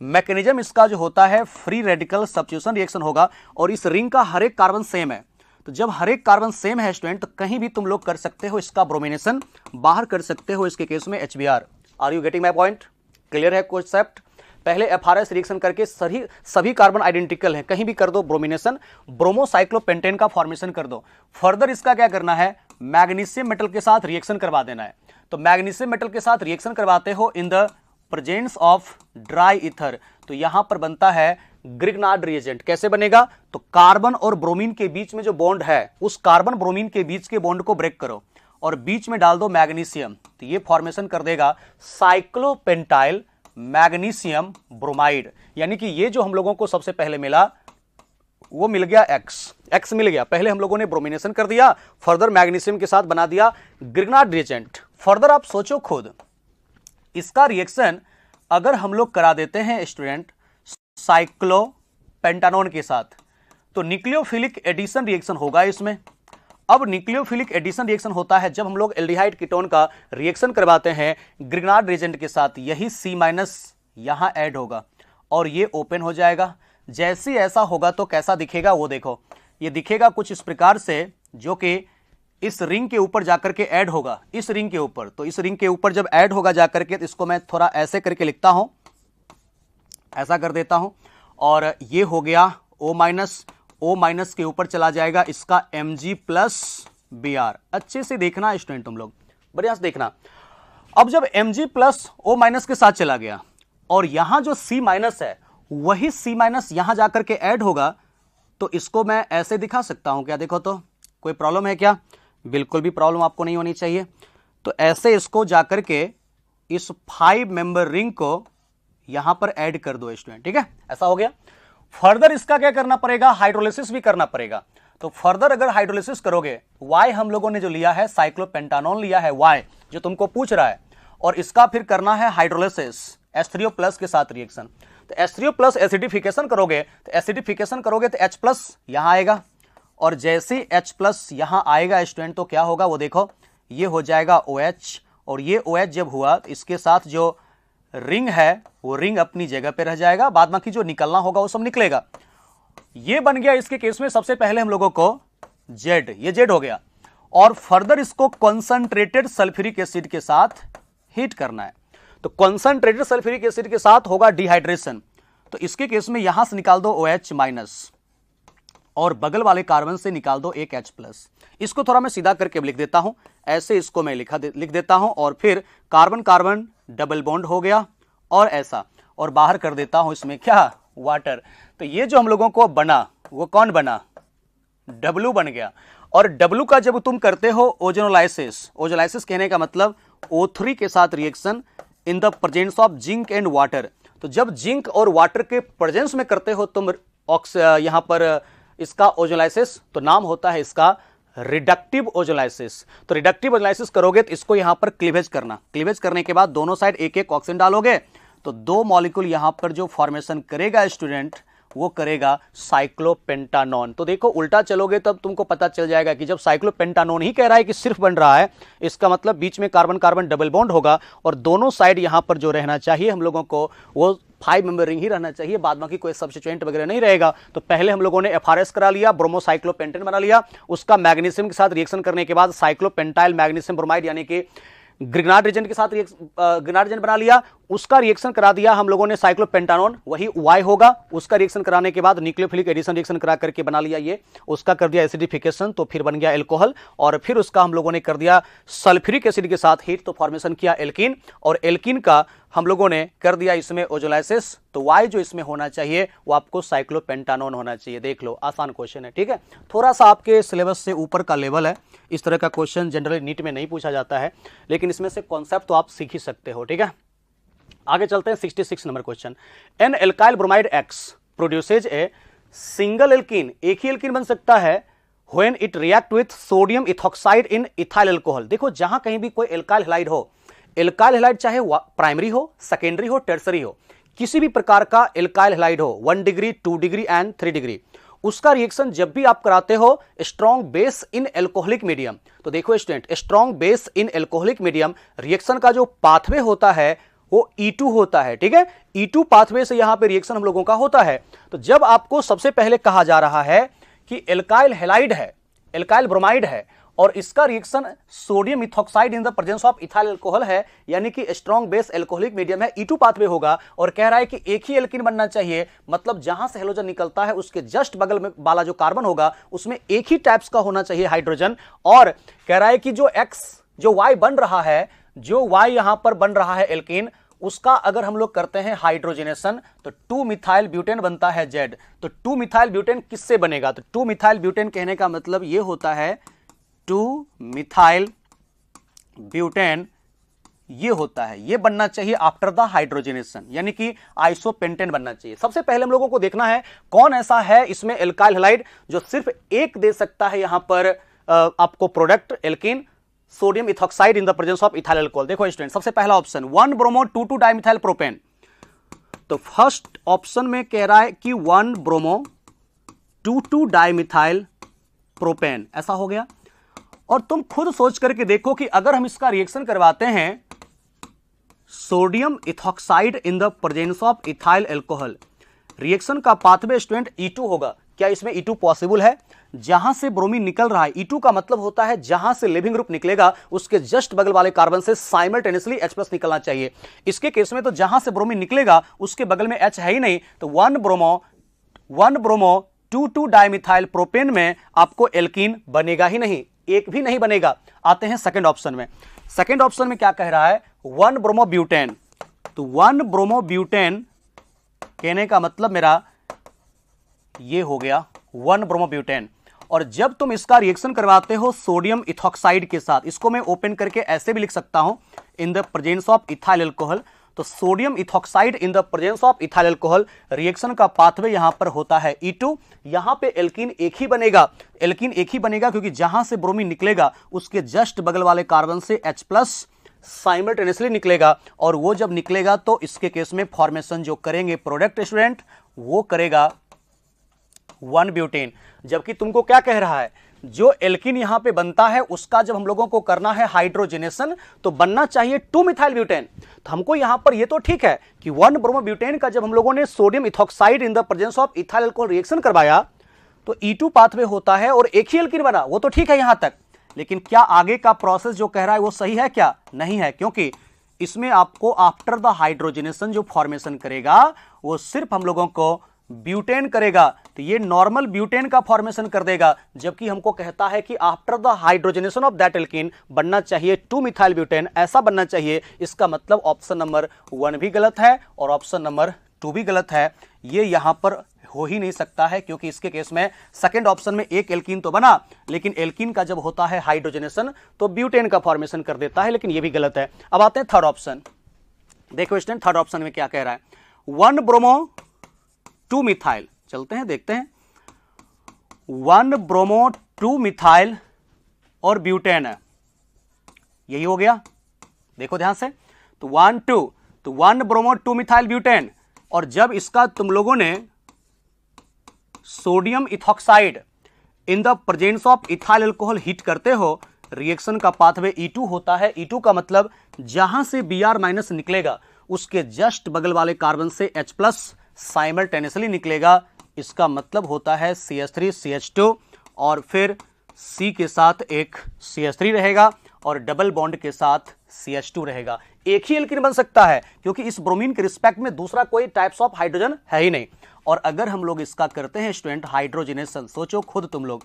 S2: मैकेनिज्म इसका जो होता है फ्री रेडिकल सब्स्टिट्यूशन रिएक्शन होगा। और इस रिंग का हर एक कार्बन सेम है, तो जब हर एक कार्बन सेम है स्टूडेंट, तो कहीं भी तुम लोग कर सकते हो इसका ब्रोमिनेशन बाहर कर सकते हो, इसके केस में HBr। Are you getting my point? Clear है कॉन्सेप्ट? पहले FRS रिएक्शन करके सभी कार्बन आइडेंटिकल हैं, कहीं भी कर दो ब्रोमिनेशन, ब्रोमोसाइक्लोपेंटेन का फॉर्मेशन कर दो। फर्दर इसका क्या करना है, मैग्नीशियम मेटल के साथ रिएक्शन करवा देना है। तो मैग्नीशियम मेटल के साथ रिएक्शन करवाते हो इन the presence of dry ether, तो यहां पर बनता है ग्रिग्नार्ड रिएजेंट। कैसे बनेगा, तो कार्बन और ब्रोमीन के बीच में जो बॉन्ड है, उस कार्बन ब्रोमीन के बीच के बॉन्ड को ब्रेक करो और बीच में डाल दो मैग्नीशियम, तो ये फॉर्मेशन कर देगा साइक्लोपेंटाइल मैग्नीशियम ब्रोमाइड। यानी कि ये जो हम लोगों को सबसे पहले मिला वो मिल गया एक्स मिल गया। पहले हम लोगों ने ब्रोमिनेशन कर दिया, फर्दर मैग्नीशियम के साथ बना दिया ग्रिग्नार्ड रिएजेंट, फर्दर आप सोचो खुद, इसका रिएक्शन अगर हम लोग करा देते हैं स्टूडेंट साइक्लोपेंटानोन के साथ, तो न्यूक्लियोफिलिक एडिशन रिएक्शन होगा इसमें। अब न्यूक्लियोफिलिक एडिशन रिएक्शन होता है जब हम लोग एल्डिहाइड कीटोन का रिएक्शन करवाते हैं ग्रिग्नार्ड रिएजेंट के साथ, यही C- यहां ऐड होगा और ये ओपन हो जाएगा। जैसे ऐसा होगा तो कैसा दिखेगा वो देखो, ये दिखेगा कुछ इस प्रकार से, जो कि इस रिंग के ऊपर जाकर के ऐड होगा, इस रिंग के ऊपर। तो इस रिंग के ऊपर जब ऐड होगा जाकर के, तो इसको मैं थोड़ा ऐसे करके लिखता हूं, ऐसा कर देता हूं, और ये हो गया O- के ऊपर चला जाएगा इसका Mg+Br। अच्छे से देखना स्टूडेंट, तुम लोग बढ़िया से देखना। अब जब Mg+O- के साथ चला गया और यहां जो C- है वही C- यहां जाकर के ऐड होगा, तो इसको मैं ऐसे दिखा सकता हूं क्या? देखो तो, कोई प्रॉब्लम है क्या? बिल्कुल भी प्रॉब्लम आपको नहीं होनी चाहिए। तो ऐसे इसको जाकर के इस 5 मेंबर रिंग को यहां पर ऐड कर दो स्टूडेंट, ठीक है? ऐसा हो गया। फर्दर इसका क्या करना पड़ेगा? हाइड्रोलिसिस भी करना पड़ेगा। तो फर्दर अगर हाइड्रोलिसिस करोगे, वाई हम लोगों ने जो लिया है साइक्लोपेंटानोन लिया है, वाई जो तुमको पूछ रहा है, और इसका फिर करना है हाइड्रोलिसिस H3O+ के साथ रिएक्शन। तो H3O+ एसिडिफिकेशन करोगे, तो एसिडिफिकेशन करोगे तो H+ यहां आएगा, और जैसे H+ यहां आएगा स्टूडेंट, तो क्या होगा वो देखो, ये हो जाएगा OH, और ये OH जब हुआ तो इसके साथ जो रिंग है वो रिंग अपनी जगह पे रह जाएगा, बाद बाकी जो निकलना होगा वो सब निकलेगा। ये बन गया इसके केस में सबसे पहले हम लोगों को Z, ये Z हो गया, और फर्दर इसको कॉन्सेंट्रेटेड सल्फ्यूरिक एसिड के साथ हीट करना है। तो कॉन्सेंट्रेटेड सल्फ्यूरिक एसिड के साथ होगा डिहाइड्रेशन, तो इसके केस में यहां से निकाल दो OH- और बगल वाले कार्बन से निकाल दो एक H+। इसको थोड़ा मैं सीधा करके लिख देता हूं, ऐसे इसको मैं लिख देता हूं, और फिर कार्बन कार्बन डबल बॉन्ड हो गया और ऐसा, और बाहर कर देता हूं इसमें क्या? वाटर। तो ये जो हम लोगों को बना वो कौन बना? W बन गया। और W का जब तुम करते हो ओजोनोलाइसिस, ओजोलाइसिस कहने का मतलब O3 के साथ reaction in the presence of zinc and water. तो जब जिंक और वाटर के प्रेजेंस में करते हो तुम यहां पर इसका ओजोलाइसिस, तो नाम होता है इसका रिडक्टिव ओजोलाइसिस। तो रिडक्टिव ओजोलाइसिस करोगे तो इसको यहां पर क्लीवेज करना, क्लीवेज करने के बाद दोनों साइड एक एक ऑक्सीजन डालोगे, तो 2 मॉलिक्यूल यहां पर जो फॉर्मेशन करेगा स्टूडेंट, वो करेगा साइक्लोपेंटानोन। तो देखो उल्टा चलोगे तब तुमको पता चल जाएगा कि जब साइक्लोपेंटानोन ही कह रहा है कि सिर्फ बन रहा है, इसका मतलब बीच में कार्बन कार्बन डबल बॉन्ड होगा, और दोनों साइड यहां पर जो रहना चाहिए हम लोगों को वो 5 मेंबर रिंग ही रहना चाहिए, बाद बाकी कोई सब्स्टिट्यूएंट वगैरह नहीं रहेगा। तो पहले हम लोगों ने FRS करा लिया, ब्रोमोसाइक्लोपेंटेन बना लिया, उसका मैग्नीशियम के साथ रिएक्शन करने के बाद साइक्लोपेंटाइल मैग्नीशियम ब्रोमाइड यानी कि ग्रिग्नार्ड रिएजेंट के साथ ग्रिग्नार्ड रिएजेंट बना लिया, उसका रिएक्शन करा दिया हम लोगों ने साइक्लोपेंटानोन, वही Y होगा। उसका रिएक्शन कराने के बाद न्यूक्लियोफिलिक एडिशन रिएक्शन करा करके बना लिया ये, उसका कर दिया एसिडिफिकेशन, तो फिर बन गया एल्कोहल, और फिर उसका हम लोगों ने कर दिया सल्फ्यूरिक एसिड के साथ हीट, तो फॉर्मेशन किया एल्कीन, और एल्कीन का हम लोगों ने कर दिया इसमें ओजोलाइसिस। तो Y जो इसमें होना चाहिए वो आपको साइक्लोपेंटानोन होना चाहिए। देख लो, आसान क्वेश्चन है, ठीक है? थोड़ा सा आपके सिलेबस से ऊपर का लेवल है, इस तरह का क्वेश्चन जनरली नीट में नहीं पूछा जाता है, लेकिन इसमें से कॉन्सेप्ट तो आप सीख ही सकते हो, ठीक है? आगे चलते हैं 66 number question. An alkyl bromide X produces a single alkene, एक ही एल्कीन बन सकता है when it react with sodium ethoxide in ethyl alcohol. देखो जहां कहीं भी कोई एल्काइल हैलाइड हो, एल्काइल हैलाइड चाहे प्राइमरी हो, सेकेंडरी हो, टर्सरी हो, किसी भी प्रकार का एल्काइल हैलाइड हो, 1 डिग्री 2 डिग्री एंड 3 डिग्री, उसका रिएक्शन जब भी आप कराते हो स्ट्रॉन्ग बेस इन एल्कोहलिक मीडियम, तो देखो स्टूडेंट, स्ट्रॉन्ग बेस इन एल्कोहलिक मीडियम रिएक्शन का जो पाथवे होता है वो E2 होता है, ठीक है? E2 पाथवे से यहां पे रिएक्शन हम लोगों का होता है। तो जब आपको सबसे पहले कहा जा रहा है कि एल्काइल हैलाइड है, एल्काइल ब्रोमाइड है, और इसका reaction sodium ethoxide in the presence of ethyl alcohol है, यानी कि स्ट्रॉन्ग बेस एल्कोहलिक मीडियम है, E2 पाथवे होगा, और कह रहा है कि एक ही एल्कीन बनना चाहिए, मतलब जहां से हेलोजन निकलता है उसके जस्ट बगल में वाला जो कार्बन होगा उसमें एक ही टाइप्स का होना चाहिए हाइड्रोजन। और कह रहा है कि जो Y बन रहा है, जो Y यहां पर बन रहा है एल्कीन, उसका अगर हम लोग करते हैं हाइड्रोजनेशन तो 2 मिथाइल ब्यूटेन बनता है Z। तो 2 मिथाइल ब्यूटेन किससे बनेगा? तो 2 मिथाइल ब्यूटेन कहने का मतलब ये होता है 2 मिथाइल ब्यूटेन, ये होता है, ये बनना चाहिए आफ्टर द हाइड्रोजनेशन, यानी कि आइसोपेंटेन बनना चाहिए। सबसे पहले हम लोगों को देखना है कौन ऐसा है इसमें एल्काइल हैलाइड जो सिर्फ एक दे सकता है यहां पर आपको product alkene, sodium ethoxide in the presence of ethyl alcohol. देखो स्टूडेंट, सबसे पहला ऑप्शन 1 ब्रोमो 2,2 डाइमिथाइल प्रोपेन। तो फर्स्ट ऑप्शन में कह रहा है कि 1 ब्रोमो 2,2 डाइमिथाइल प्रोपेन, ऐसा हो गया। और तुम खुद सोच करके देखो कि अगर हम इसका रिएक्शन करवाते हैं sodium ethoxide in the presence of ethyl alcohol, reaction का पाथवे स्टूडेंट E2 होगा। क्या इसमें E2 पॉसिबल है? जहां से ब्रोमीन निकल रहा है, E2 का मतलब होता है जहां से लिविंग ग्रुप निकलेगा उसके जस्ट बगल वाले कार्बन से साइमल्टेनियसली H+ निकलना चाहिए। इसके केस में तो जहां से ब्रोमीन निकलेगा उसके बगल में H है ही नहीं, तो 1 ब्रोमो 2,2 डाइमिथाइल प्रोपेन में आपको एल्कीन बनेगा ही नहीं, एक भी नहीं बनेगा। आते हैं सेकंड ऑप्शन में। सेकंड ऑप्शन में क्या कह रहा है? 1 ब्रोमो ब्यूटेन। तो 1 ब्रोमो ब्यूटेन कहने का मतलब मेरा ये हो गया 1 ब्रोमो ब्यूटेन। और जब तुम इसका रिएक्शन करवाते हो सोडियम इथॉक्साइड के साथ, इसको मैं ओपन करके ऐसे भी लिख सकता हूं, in the presence of ethyl alcohol. तो sodium ethoxide in the presence of ethyl alcohol, reaction का पाथवे यहां पर होता है E2। यहां पे एल्कीन एक ही बनेगा, एल्कीन एक ही बनेगा क्योंकि जहां से ब्रोमीन निकलेगा उसके जस्ट बगल वाले कार्बन से H+ साइमल्टेनियसली निकलेगा। और वो जब निकलेगा तो इसके केस में फॉर्मेशन जो करेंगे प्रोडक्ट स्टूडेंट, वो करेगा 1 ब्यूटेन। जबकि तुमको क्या कह रहा है? जो एल्कीन यहां पे बनता है उसका जब हम लोगों को करना है हाइड्रोजनेशन तो बनना चाहिए 2 मिथाइल ब्यूटेन। तो हमको यहां पर ये तो ठीक है कि 1 ब्रोमो ब्यूटेन का जब हम लोगों ने sodium ethoxide in the presence of ethyl alcohol reaction करवाया तो E2 पाथवे होता है और एक ही एल्कीन बना, वो तो ठीक है यहां तक। लेकिन क्या आगे का प्रोसेस जो कह रहा है वो सही है क्या? नहीं है, क्योंकि इसमें आपको आफ्टर द हाइड्रोजनेशन जो फॉर्मेशन करेगा वो सिर्फ हम लोगों को ब्यूटेन करेगा। तो ये नॉर्मल ब्यूटेन का फॉर्मेशन कर देगा, जबकि हमको कहता है कि after the hydrogenation of that alkene बनना चाहिए 2 मिथाइल ब्यूटेन, ऐसा बनना चाहिए। इसका मतलब ऑप्शन नंबर 1 भी गलत है और ऑप्शन नंबर 2 भी गलत है। ये यहां पर हो ही नहीं सकता है क्योंकि इसके केस में सेकंड ऑप्शन में एक एल्कीन तो बना, लेकिन एल्कीन का जब होता है हाइड्रोजनेशन तो ब्यूटेन का फॉर्मेशन कर देता है, लेकिन ये भी गलत है। अब आते हैं थर्ड ऑप्शन। देखो स्टूडेंट, थर्ड ऑप्शन में क्या कह रहा है? 1 ब्रोमो 2 मिथाइल, चलते हैं देखते हैं। 1 ब्रोमो 2 मिथाइल और ब्यूटेन है, यही हो गया। देखो ध्यान से, तो 1 2, तो 1 ब्रोमो 2 मिथाइल ब्यूटेन। और जब इसका तुम लोगों ने sodium ethoxide in the presence of ethyl alcohol heat करते हो, रिएक्शन का पाथवे E2 होता है। E2 का मतलब जहां से Br- निकलेगा उसके जस्ट बगल वाले कार्बन से H+ साइमल्टेनियसली निकलेगा। इसका मतलब होता है CH3 CH2 और फिर C के साथ एक CH3 रहेगा और डबल बॉन्ड के साथ CH2 रहेगा। एक ही एल्कीन बन सकता है क्योंकि इस ब्रोमीन के रिस्पेक्ट में दूसरा कोई टाइप्स ऑफ हाइड्रोजन है ही नहीं। और अगर हम लोग इसका करते हैं स्टूडेंट हाइड्रोजनेशन, सोचो खुद तुम लोग,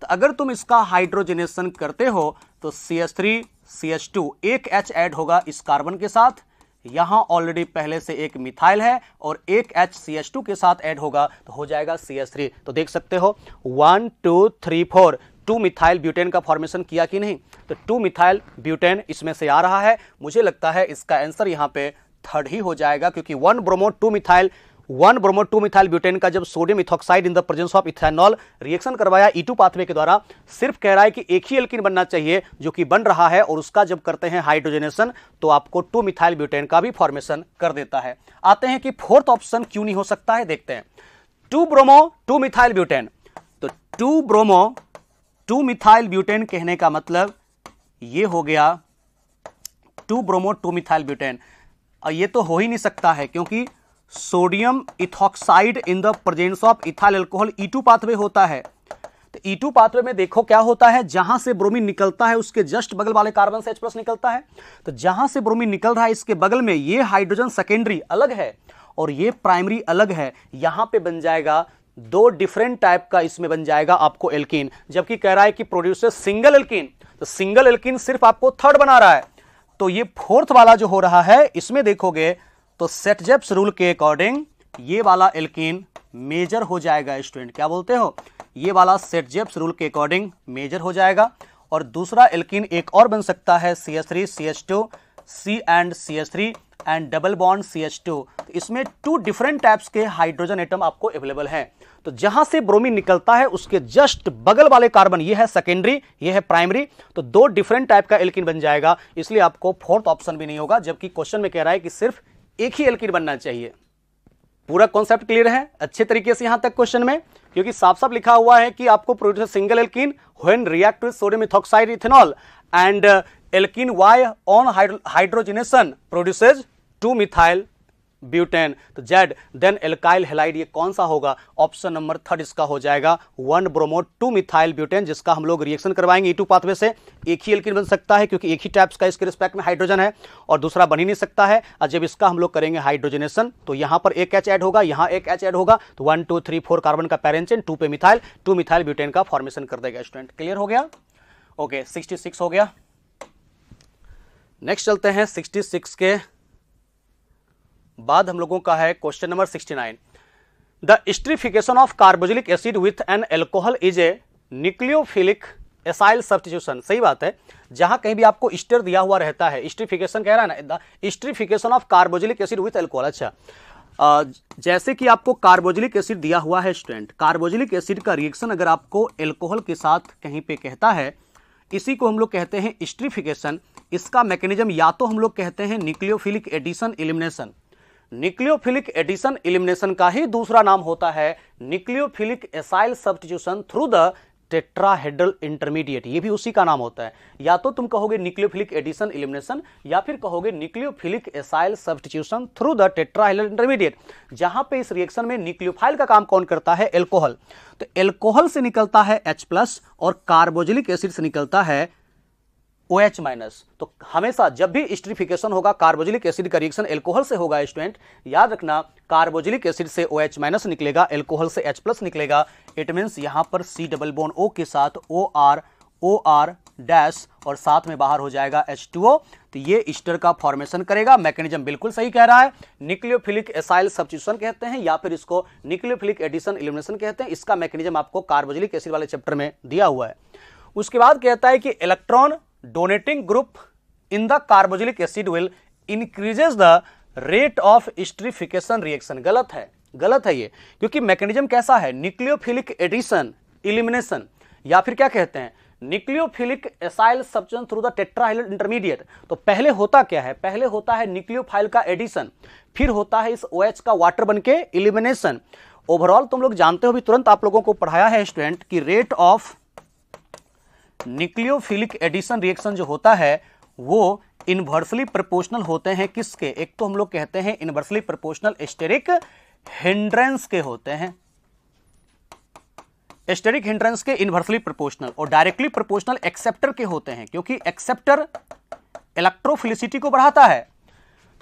S2: तो अगर तुम इसका हाइड्रोजनेशन करते हो तो CH3 CH2 एक H ऐड होगा इस कार्बन के साथ, यहां ऑलरेडी पहले से एक मिथाइल है और एक H CH2 के साथ ऐड होगा तो हो जाएगा CH3। तो देख सकते हो 1 2 3 4 2 मिथाइल ब्यूटेन का फॉर्मेशन किया कि नहीं? तो 2 मिथाइल ब्यूटेन इसमें से आ रहा है। मुझे लगता है इसका आंसर यहां पे थर्ड ही हो जाएगा क्योंकि 1 ब्रोमो 2 मिथाइल ब्यूटेन का जब sodium ethoxide in the presence of ethanol reaction करवाया E2 पाथवे के द्वारा, सिर्फ कह रहा है कि एक ही एल्कीन बनना चाहिए जो कि बन रहा है, और उसका जब करते हैं हाइड्रोजनेशन तो आपको 2 मिथाइल ब्यूटेन का भी फॉर्मेशन कर देता है। आते हैं कि फोर्थ ऑप्शन क्यों नहीं हो सकता है, देखते हैं। 2 ब्रोमो 2 मिथाइल ब्यूटेन, तो 2 ब्रोमो 2 मिथाइल ब्यूटेन कहने का मतलब ये हो गया 2 ब्रोमो 2 मिथाइल ब्यूटेन। और ये तो हो ही नहीं सकता है क्योंकि sodium ethoxide in the presence of ethyl alcohol E2 pathway होता है। तो E2 पाथवे में देखो क्या होता है, जहां से ब्रोमीन निकलता है उसके जस्ट बगल वाले कार्बन से H+ निकलता है। तो जहां से ब्रोमीन निकल रहा है इसके बगल में ये हाइड्रोजन सेकेंडरी अलग है और ये प्राइमरी अलग है। यहां पे बन जाएगा 2 डिफरेंट टाइप का, इसमें बन जाएगा आपको एल्कीन, जबकि कह रहा है कि प्रोड्यूसर सिंगल एल्कीन। तो सिंगल एल्कीन सिर्फ आपको थर्ड बना रहा है। तो ये फोर्थ वाला जो हो रहा है इसमें देखोगे तो सेट-जेप्स रूल के अकॉर्डिंग ये वाला एल्कीन मेजर हो जाएगा। स्टूडेंट क्या बोलते हो? ये वाला सेट-जेप्स रूल के अकॉर्डिंग मेजर हो जाएगा। और दूसरा एल्कीन एक और बन सकता है CH3 CH2 C&CH3 and double bond CH2। तो इसमें 2 डिफरेंट टाइप्स के हाइड्रोजन एटम आपको अवेलेबल हैं। तो जहां से ब्रोमीन निकलता है उसके जस्ट बगल वाले कार्बन, ये है सेकेंडरी, ये है प्राइमरी, तो 2 डिफरेंट टाइप का एल्कीन बन जाएगा। इसलिए आपको फोर्थ ऑप्शन भी नहीं होगा, जबकि क्वेश्चन में कह रहा है कि सिर्फ एक ही एल्कीन बनना चाहिए। पूरा कॉन्सेप्ट क्लियर है अच्छे तरीके से यहां तक क्वेश्चन में, क्योंकि साफ साफ लिखा हुआ है कि आपको produce single alkene when react with sodium ethoxide ethanol and alkene Y on hydrogenation produces 2 methyl butane. तो Z देन एल्काइल हैलाइड, ये कौन सा होगा? ऑप्शन नंबर 3 इसका हो जाएगा 1 ब्रोमो 2 मिथाइल ब्यूटेन, जिसका हम लोग रिएक्शन करवाएंगे E2 पाथवे से। एक ही एल्कीन बन सकता है क्योंकि एक ही टाइप्स का इसके रिस्पेक्ट में हाइड्रोजन है और दूसरा बन ही नहीं सकता है। और जब इसका हम लोग करेंगे हाइड्रोजनेशन तो यहां पर एक H ऐड होगा, यहां एक H ऐड होगा, तो 1 2 3 4 कार्बन का पेरेंट चेन 2 पे मिथाइल, 2 मिथाइल ब्यूटेन का फॉर्मेशन कर देगा। स्टूडेंट क्लियर हो गया? ओके 66 हो गया। नेक्स्ट चलते हैं 66 के बाद हम लोगों का है question number 69। The esterification of carboxylic acid with an alcohol is a nucleophilic acyl substitution. सही बात है, जहां कहीं भी आपको एस्टर दिया हुआ रहता है, एस्टरिफिकेशन कह रहा है ना, the esterification of carboxylic acid with alcohol. अच्छा, जैसे कि आपको कार्बोक्सिलिक एसिड दिया हुआ है स्टूडेंट, कार्बोक्सिलिक एसिड का रिएक्शन अगर आपको एल्कोहल के साथ कहीं पे कहता है, इसी को हम लोग कहते हैं एस्टरिफिकेशन। इसका मैकेनिज्म या तो हम लोग कहते हैं nucleophilic addition elimination. Nucleophilic addition elimination का ही दूसरा नाम होता है nucleophilic acyl substitution through the tetrahedral intermediate, ये भी उसी का नाम होता है। या तो तुम कहोगे न्यूक्लियोफिलिक एडिशन एलिमिनेशन या फिर कहोगे nucleophilic acyl substitution through the tetrahedral intermediate, जहां पे इस रिएक्शन में न्यूक्लियोफाइल का काम कौन करता है? एल्कोहल। तो एल्कोहल से निकलता है H+ और कार्बोक्सिलिक एसिड से निकलता है OH-। तो हमेशा जब भी एस्टरिफिकेशन होगा कार्बोक्सिलिक एसिड का रिएक्शन एल्कोहल से होगा स्टूडेंट, याद रखना कार्बोक्सिलिक एसिड से OH- निकलेगा, एल्कोहल से H+ निकलेगा। इट मींस यहां पर C डबल बॉन्ड O के साथ OR डैश और साथ में बाहर हो जाएगा H2O। तो ये एस्टर का फॉर्मेशन करेगा। मैकेनिज्म बिल्कुल सही कह रहा है, न्यूक्लियोफिलिक एसाइल सब्स्टिट्यूशन कहते हैं या फिर इसको न्यूक्लियोफिलिक एडिशन एलिमिनेशन कहते हैं। इसका मैकेनिज्म आपको कार्बोक्सिलिक एसिड वाले चैप्टर में दिया हुआ है। उसके बाद कहता है कि electron donating group in the carboxylic acid will increases the rate of esterification reaction. गलत है ये, क्योंकि मैकेनिज्म कैसा है? न्यूक्लियोफिलिक एडिशन एलिमिनेशन या फिर क्या कहते हैं nucleophilic acyl substitution through the tetrahedral intermediate. तो पहले होता क्या है? पहले होता है न्यूक्लियोफाइल का एडिशन, फिर होता है इस OH का वाटर बनके एलिमिनेशन। ओवरऑल तुम लोग जानते हो, भी तुरंत आप लोगों को पढ़ाया है स्टूडेंट कि rate of nucleophilic addition reaction जो होता है वो इनवर्सली प्रोपोर्शनल होते हैं किसके? एक तो हम लोग कहते हैं इनवर्सली प्रोपोर्शनल एस्टेरिक हिंड्रेंस के होते हैं, एस्टेरिक हिंड्रेंस के इनवर्सली प्रोपोर्शनल, और डायरेक्टली प्रोपोर्शनल एक्सेप्टर के होते हैं, क्योंकि एक्सेप्टर इलेक्ट्रोफिलिसिटी को बढ़ाता है।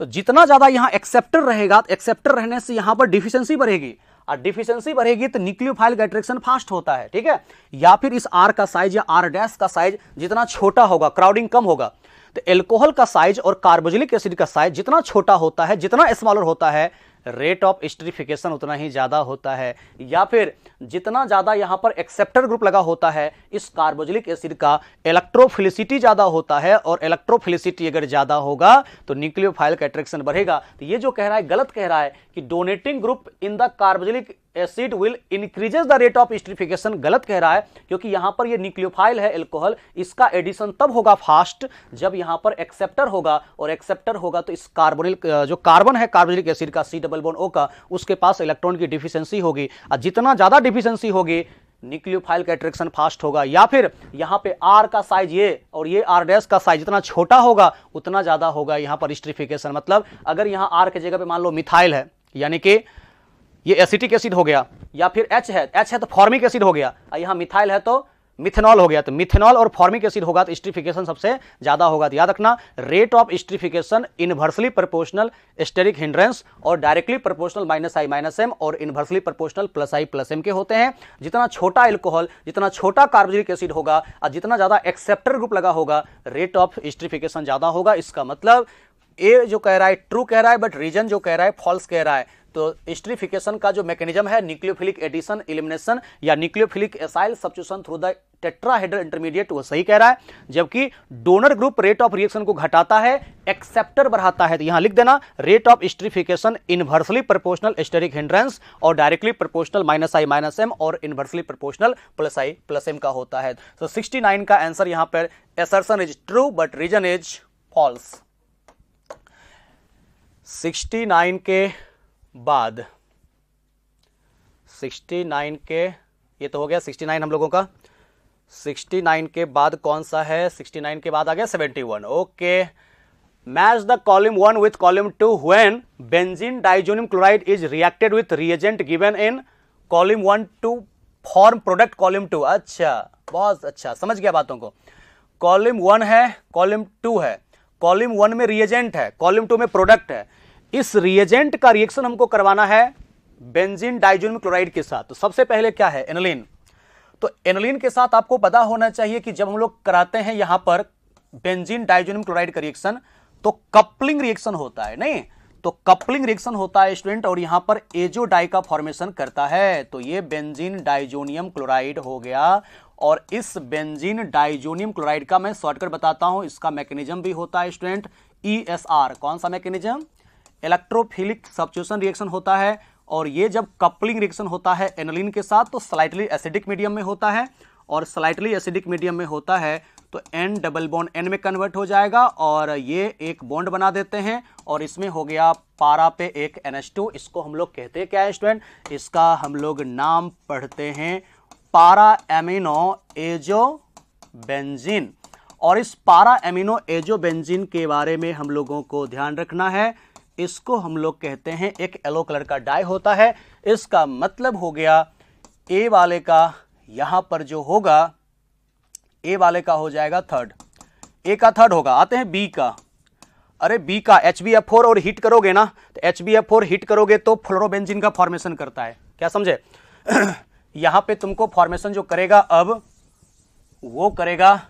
S2: तो जितना ज्यादा यहां एक्सेप्टर रहेगा, एक्सेप्टर रहने से यहां पर डिफिशियंसी बढ़ेगी, और डिफिशियंसी बढ़ेगी तो न्यूक्लियोफाइल का अट्रैक्शन फास्ट होता है, ठीक है। या फिर इस R का साइज या R' का साइज जितना छोटा होगा, क्राउडिंग कम होगा। तो एल्कोहल का साइज और कार्बोक्सिलिक एसिड का साइज जितना छोटा होता है, जितना स्मॉलर होता है, रेट ऑफ एस्टरिफिकेशन उतना ही ज्यादा होता है। या फिर जितना ज्यादा यहां पर एक्सेप्टर ग्रुप लगा होता है, इस कार्बोक्सिलिक एसिड का इलेक्ट्रोफिलिसिटी ज्यादा होता है, और इलेक्ट्रोफिलिसिटी अगर ज्यादा होगा तो न्यूक्लियोफाइल का अट्रैक्शन बढ़ेगा। तो ये जो कह रहा है गलत कह रहा है कि donating group in the carboxylic acid will increases the rate of esterification, गलत कह रहा है, क्योंकि यहां पर ये न्यूक्लियोफाइल है एल्कोहल, इसका एडिशन तब होगा फास्ट जब यहां पर एक्सेप्टर होगा, और एक्सेप्टर होगा तो इस कार्बोनिल जो कार्बन है कार्बोक्सिलिक एसिड का C डबल बॉन्ड O का, उसके पास इलेक्ट्रॉन की डिफिशियंसी होगी, और जितना ज्यादा डिफिशियंसी होगी न्यूक्लियोफाइल का अट्रैक्शन फास्ट होगा। या फिर यहां पे R का साइज ये और ये R' का साइज जितना छोटा होगा उतना ज्यादा होगा यहां पर एस्टरिफिकेशन। मतलब अगर यहां R के जगह पे मान लो मिथाइल है, यानी कि ये एसिटिक एसिड हो गया, या फिर H है तो फॉर्मिक एसिड हो गया, और यहां मिथाइल है तो मिथेनॉल हो गया। तो मिथेनॉल और फॉर्मिक एसिड होगा तो एस्टरिफिकेशन सबसे ज्यादा होगा। तो याद रखना, rate of esterification inversely proportional asterisk hindrance और डायरेक्टली प्रोपोर्शनल -I-M और इनवर्सली प्रोपोर्शनल +I+M के होते हैं। जितना छोटा एल्कोहल, जितना छोटा कार्बोक्सिलिक एसिड होगा और जितना ज्यादा एक्सेप्टर ग्रुप लगा होगा, रेट ऑफ एस्टरिफिकेशन ज्यादा होगा। इसका मतलब ए जो कह रहा है ट्रू कह रहा है, बट रीजन जो कह रहा है फॉल्स कह रहा है। तो एस्टरिफिकेशन का जो मैकेनिज्म है न्यूक्लियोफिलिक एडिशन, एलिमिनेशन या nucleophilic acyl substitution through the tetrahedral intermediate, वो सही कह रहा है। जबकि donor group rate of reaction को घटाता है, एक्सेप्टर बढ़ाता है। तो यहां लिख देना rate of esterification inversely proportional asterisk hindrance और डायरेक्टली प्रोपोर्शनल -I-M और इनवर्सली प्रोपोर्शनल +I+M का होता है। तो 69 का आंसर यहां पर assertion is true but reason is false. 69 के बाद 69 के, ये तो हो गया 69 हम लोगों का। 69 के बाद कौन सा है? 69 के बाद आ गया 71। Okay, match the column 1 with column 2 when benzene diazonium chloride is reacted with reagent given in column 1 to form product column 2। अच्छा, बहुत अच्छा, समझ गया बातों को। कॉलम 1 है, कॉलम 2 है। कॉलम 1 में रिएजेंट है, कॉलम 2 में प्रोडक्ट है। इस रिएजेंट का रिएक्शन हमको करवाना है बेंजीन डाइजोनियम क्लोराइड के साथ। तो सबसे पहले क्या है? एनिलीन। तो एनिलीन के साथ आपको पता होना चाहिए कि जब हम लोग कराते हैं यहां पर बेंजीन डाइजोनियम क्लोराइड का रिएक्शन तो कपलिंग रिएक्शन होता है, नहीं तो कपलिंग रिएक्शन होता है स्टूडेंट, और यहां पर एजो डाई का फॉर्मेशन करता है। तो ये बेंजीन डाइजोनियम क्लोराइड हो गया। और इस बेंजीन डाइजोनियम क्लोराइड का मैं शॉर्टकट बताता हूं, इसका मैकेनिज्म भी होता है स्टूडेंट ESR। कौन सा मैकेनिज्म? इलेक्ट्रोफिलिक सब्स्टिट्यूशन रिएक्शन होता है। और ये जब कपलिंग रिएक्शन होता है एनिलीन के साथ तो स्लाइटली एसिडिक मीडियम में होता है, और स्लाइटली एसिडिक मीडियम में होता है तो N डबल बॉन्ड N में कन्वर्ट हो जाएगा और ये एक बॉन्ड बना देते हैं और इसमें हो गया पारा पे एक NH2। इसको हम लोग कहते हैं क्या है स्टूडेंट? इसका हम लोग नाम पढ़ते हैं पारा एमिनो एजो बेंजीन। और इस पारा एमिनो एजो बेंजीन के बारे में हम लोगों को ध्यान रखना है, इसको हम लोग कहते हैं एक येलो कलर का डाई होता है। इसका मतलब हो गया ए वाले का यहां पर जो होगा, ए वाले का हो जाएगा थर्ड, ए का थर्ड होगा। आते हैं बी का। अरे बी का HbF4 और हिट करोगे ना, तो HbF4 हिट करोगे तो फ्लोरोबेंजीन का फॉर्मेशन करता है। क्या समझे? यहां पे तुमको फॉर्मेशन जो करेगा अब वो करेगा,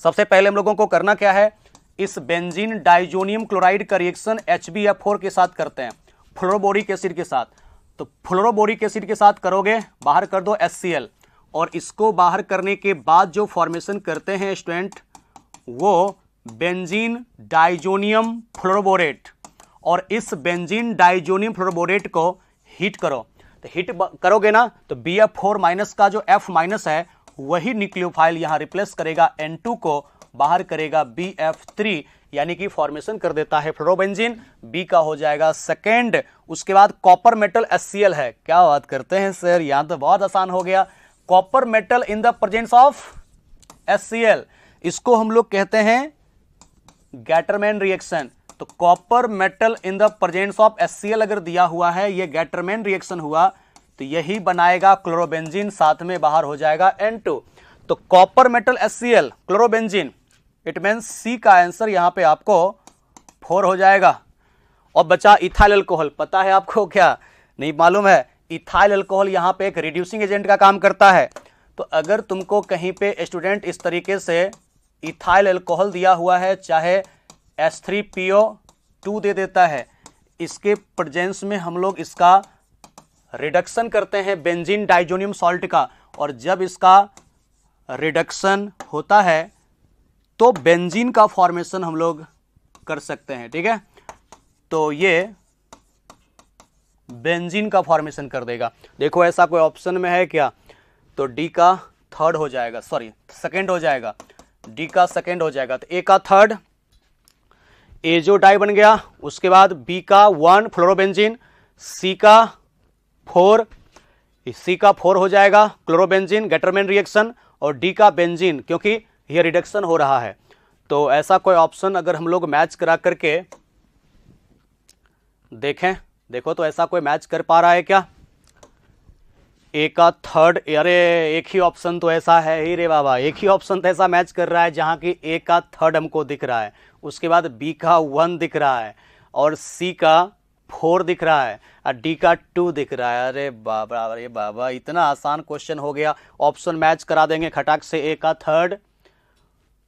S2: सबसे पहले हम लोगों को करना क्या है, इस बेंजीन डाइजोनियम क्लोराइड का रिएक्शन HbF4 के साथ करते हैं फ्लोरोबोरिक एसिड के साथ। तो फ्लोरोबोरिक एसिड के साथ करोगे, बाहर कर दो HCl, और इसको बाहर करने के बाद जो फॉर्मेशन करते हैं स्टूडेंट वो बेंजीन डाइजोनियम फ्लोरोबोरेट। और इस बेंजीन डाइजोनियम फ्लोरोबोरेट को हीट करो, तो हीट करोगे ना तो BF4 माइनस का जो F माइनस है वही न्यूक्लियोफाइल यहां रिप्लेस करेगा N2 को, बाहर करेगा BF3, यानी कि फॉर्मेशन कर देता है फ्लोरोबेंजीन। बी का हो जाएगा सेकेंड। उसके बाद कॉपर मेटल HCl है। क्या बात करते हैं सर, यहां तो बहुत आसान हो गया। Copper metal in the presence of HCl, इसको हम लोग कहते हैं गैटरमैन रिएक्शन। तो copper metal in the presence of HCl अगर दिया हुआ है, ये गैटरमैन रिएक्शन हुआ, तो यही बनाएगा क्लोरोबेंजीन, साथ में बाहर हो जाएगा N2। तो copper metal HCl chlorobenzene, it means C का आंसर यहां पे आपको 4 हो जाएगा। और बचा इथाइल अल्कोहल। पता है आपको? क्या नहीं मालूम है? इथाइल अल्कोहल यहां पे एक रिड्यूसिंग एजेंट का काम करता है। तो अगर तुमको कहीं पे स्टूडेंट इस तरीके से इथाइल अल्कोहल दिया हुआ है, चाहे H3PO2 दे देता है, इसके प्रेजेंस में हम लोग इसका रिडक्शन करते हैं बेंजीन डाइजोनियम सॉल्ट का, और जब इसका रिडक्शन होता है तो बेंजीन का फॉर्मेशन हम लोग कर सकते हैं। ठीक है, तो ये बेंजीन का फॉर्मेशन कर देगा। देखो ऐसा कोई ऑप्शन में है क्या? तो डी का थर्ड हो जाएगा, सॉरी सेकंड हो जाएगा, डी का सेकंड हो जाएगा। तो ए का थर्ड एजो डाई बन गया। उसके बाद बी का 1 फ्लोरोबेंजीन, सी का 4, सी का 4 हो जाएगा क्लोरोबेंजीन गैटरमैन रिएक्शन, और डी का बेंजीन, क्योंकि ये रिडक्शन हो रहा है। तो ऐसा कोई ऑप्शन अगर हम लोग मैच करा करके देखें, देखो तो ऐसा कोई मैच कर पा रहा है क्या? ए का थर्ड, अरे एक ही ऑप्शन तो ऐसा है ही रे बाबा, एक ही ऑप्शन तो ऐसा मैच कर रहा है जहां की ए का थर्ड हमको दिख रहा है, उसके बाद बी का 1 दिख रहा है, और सी का 4 दिख रहा है, और डी का 2 दिख रहा है। अरे बाबा, अरे बाबा, इतना आसान क्वेश्चन हो गया। ऑप्शन मैच करा देंगे खटाक से। ए का थर्ड,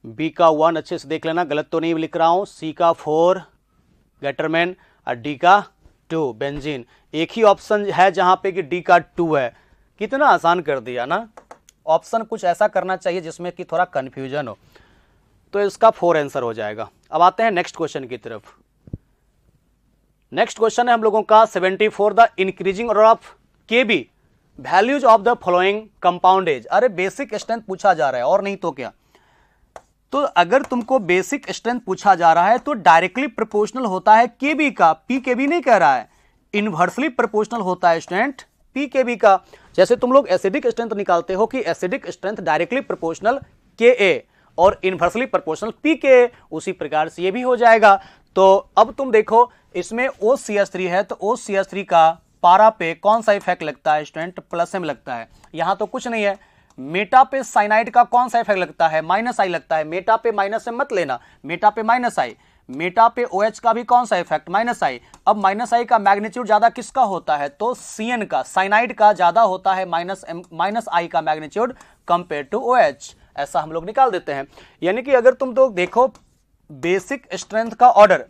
S2: बी का 1 अच्छे से देख लेना, गलत तो नहीं लिख रहा हूं, सी का 4 गैटरमैन, और डी का 2 बेंजीन। एक ही ऑप्शन है जहां पे कि डी का 2 है। कितना आसान कर दिया ना। ऑप्शन कुछ ऐसा करना चाहिए जिसमें कि थोड़ा कंफ्यूजन हो। तो इसका 4 आंसर हो जाएगा। अब आते हैं नेक्स्ट क्वेश्चन की तरफ। नेक्स्ट क्वेश्चन है हम लोगों का 74, the increasing order of KB values of the following compound as. अरे बेसिक स्ट्रेंथ पूछा जा रहा है और नहीं तो क्या। तो अगर तुमको बेसिक स्ट्रेंथ पूछा जा रहा है तो डायरेक्टली प्रोपोर्शनल होता है केबी का, पी केबी नहीं कह रहा है। इनवर्सली प्रोपोर्शनल होता है स्टूडेंट पी केबी का। जैसे तुम लोग एसिडिक स्ट्रेंथ निकालते हो कि एसिडिक स्ट्रेंथ डायरेक्टली प्रोपोर्शनल के ए और इनवर्सली प्रोपोर्शनल पी के, उसी प्रकार से ये भी हो जाएगा। तो अब तुम देखो इसमें OCH3 है तो OCH3 का पारा पे कौन सा इफेक्ट लगता है स्टूडेंट, प्लस एम लगता है। यहां तो कुछ नहीं है। मेटा पे साइनाइड का कौन सा इफेक्ट लगता है, माइनस आई लगता है। मेटा पे माइनस एम मत लेना, मेटा पे माइनस आई। मेटा पे OH का भी कौन सा इफेक्ट, माइनस आई। अब माइनस आई का मैग्नीट्यूड ज्यादा किसका होता है, तो CN का, साइनाइड का ज्यादा होता है माइनस आई का मैग्नीट्यूड कंपेयर टू OH। ऐसा हम लोग निकाल देते हैं। यानी कि अगर तुम तो देखो बेसिक स्ट्रेंथ का ऑर्डर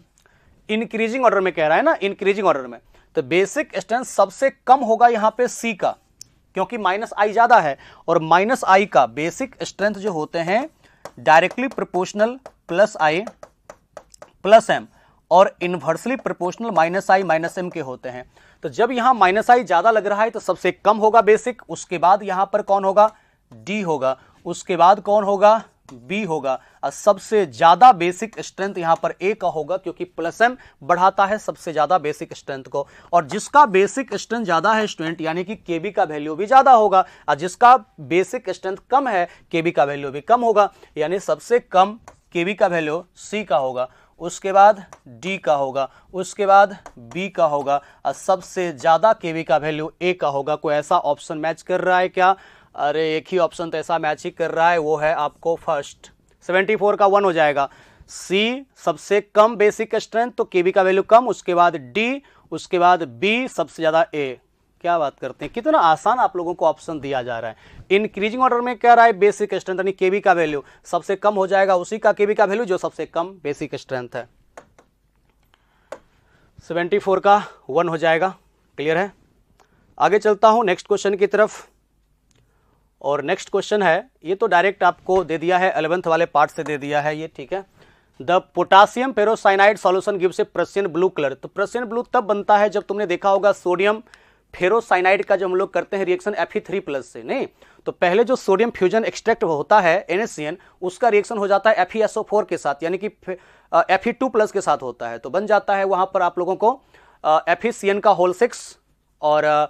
S2: इंक्रीजिंग ऑर्डर में कह रहा है ना, इंक्रीजिंग ऑर्डर में, तो बेसिक स्ट्रेंथ सबसे कम होगा यहां पे C का, क्योंकि माइनस आई ज्यादा है। और माइनस आई का बेसिक स्ट्रेंथ जो होते हैं डायरेक्टली प्रोपोर्शनल प्लस आई प्लस एम और इनवर्सली प्रोपोर्शनल माइनस आई माइनस एम के होते हैं। तो जब यहां माइनस आई ज्यादा लग रहा है तो सबसे कम होगा बेसिक, उसके बाद यहां पर कौन होगा, डी होगा, उसके बाद कौन होगा, बी होगा, और सबसे ज्यादा बेसिक स्ट्रेंथ यहां पर ए का होगा, क्योंकि प्लस एम बढ़ाता है सबसे ज्यादा बेसिक स्ट्रेंथ को। और जिसका बेसिक स्ट्रेंथ ज्यादा है स्टूडेंट यानी कि केबी का वैल्यू भी ज्यादा होगा, और जिसका बेसिक स्ट्रेंथ कम है केबी का वैल्यू भी कम होगा। यानी सबसे कम केबी का वैल्यू सी का होगा, उसके बाद डी का होगा, उसके बाद बी का होगा, और सबसे ज्यादा केबी का वैल्यू ए का होगा। कोई ऐसा ऑप्शन मैच कर रहा है क्या? अरे एक ही ऑप्शन तो ऐसा मैच ही कर रहा है, वो है आपको फर्स्ट। 74 का 1 हो जाएगा। सी सबसे कम बेसिक स्ट्रेंथ तो केबी का वैल्यू कम, उसके बाद डी, उसके बाद बी, सबसे ज्यादा ए। क्या बात करते हैं, कितना आसान आप लोगों को ऑप्शन दिया जा रहा है। इंक्रीजिंग ऑर्डर में क्या रहा है, बेसिक स्ट्रेंथ यानी केबी का वैल्यू सबसे कम हो जाएगा उसी का केबी का वैल्यू जो सबसे कम बेसिक स्ट्रेंथ है। 74 का 1 हो जाएगा। क्लियर है। आगे चलता हूं नेक्स्ट क्वेश्चन की तरफ। और नेक्स्ट क्वेश्चन है, ये तो डायरेक्ट आपको दे दिया है 11th वाले पार्ट से दे दिया है ये, ठीक है। The potassium ferrocyanide solution gives a Prussian blue colour. तो प्रेशियन ब्लू तब बनता है जब तुमने देखा होगा सोडियम फेरोसाइनाइड का जब हम लोग करते हैं रिएक्शन Fe3+ से, नहीं तो पहले जो सोडियम फ्यूजन एक्सट्रैक्ट होता है NaCN, उसका रिएक्शन हो जाता है FeSO4 के साथ, यानी कि Fe2+ के साथ होता है, तो बन जाता है वहां पर आप लोगों को FeCN का होल 6 और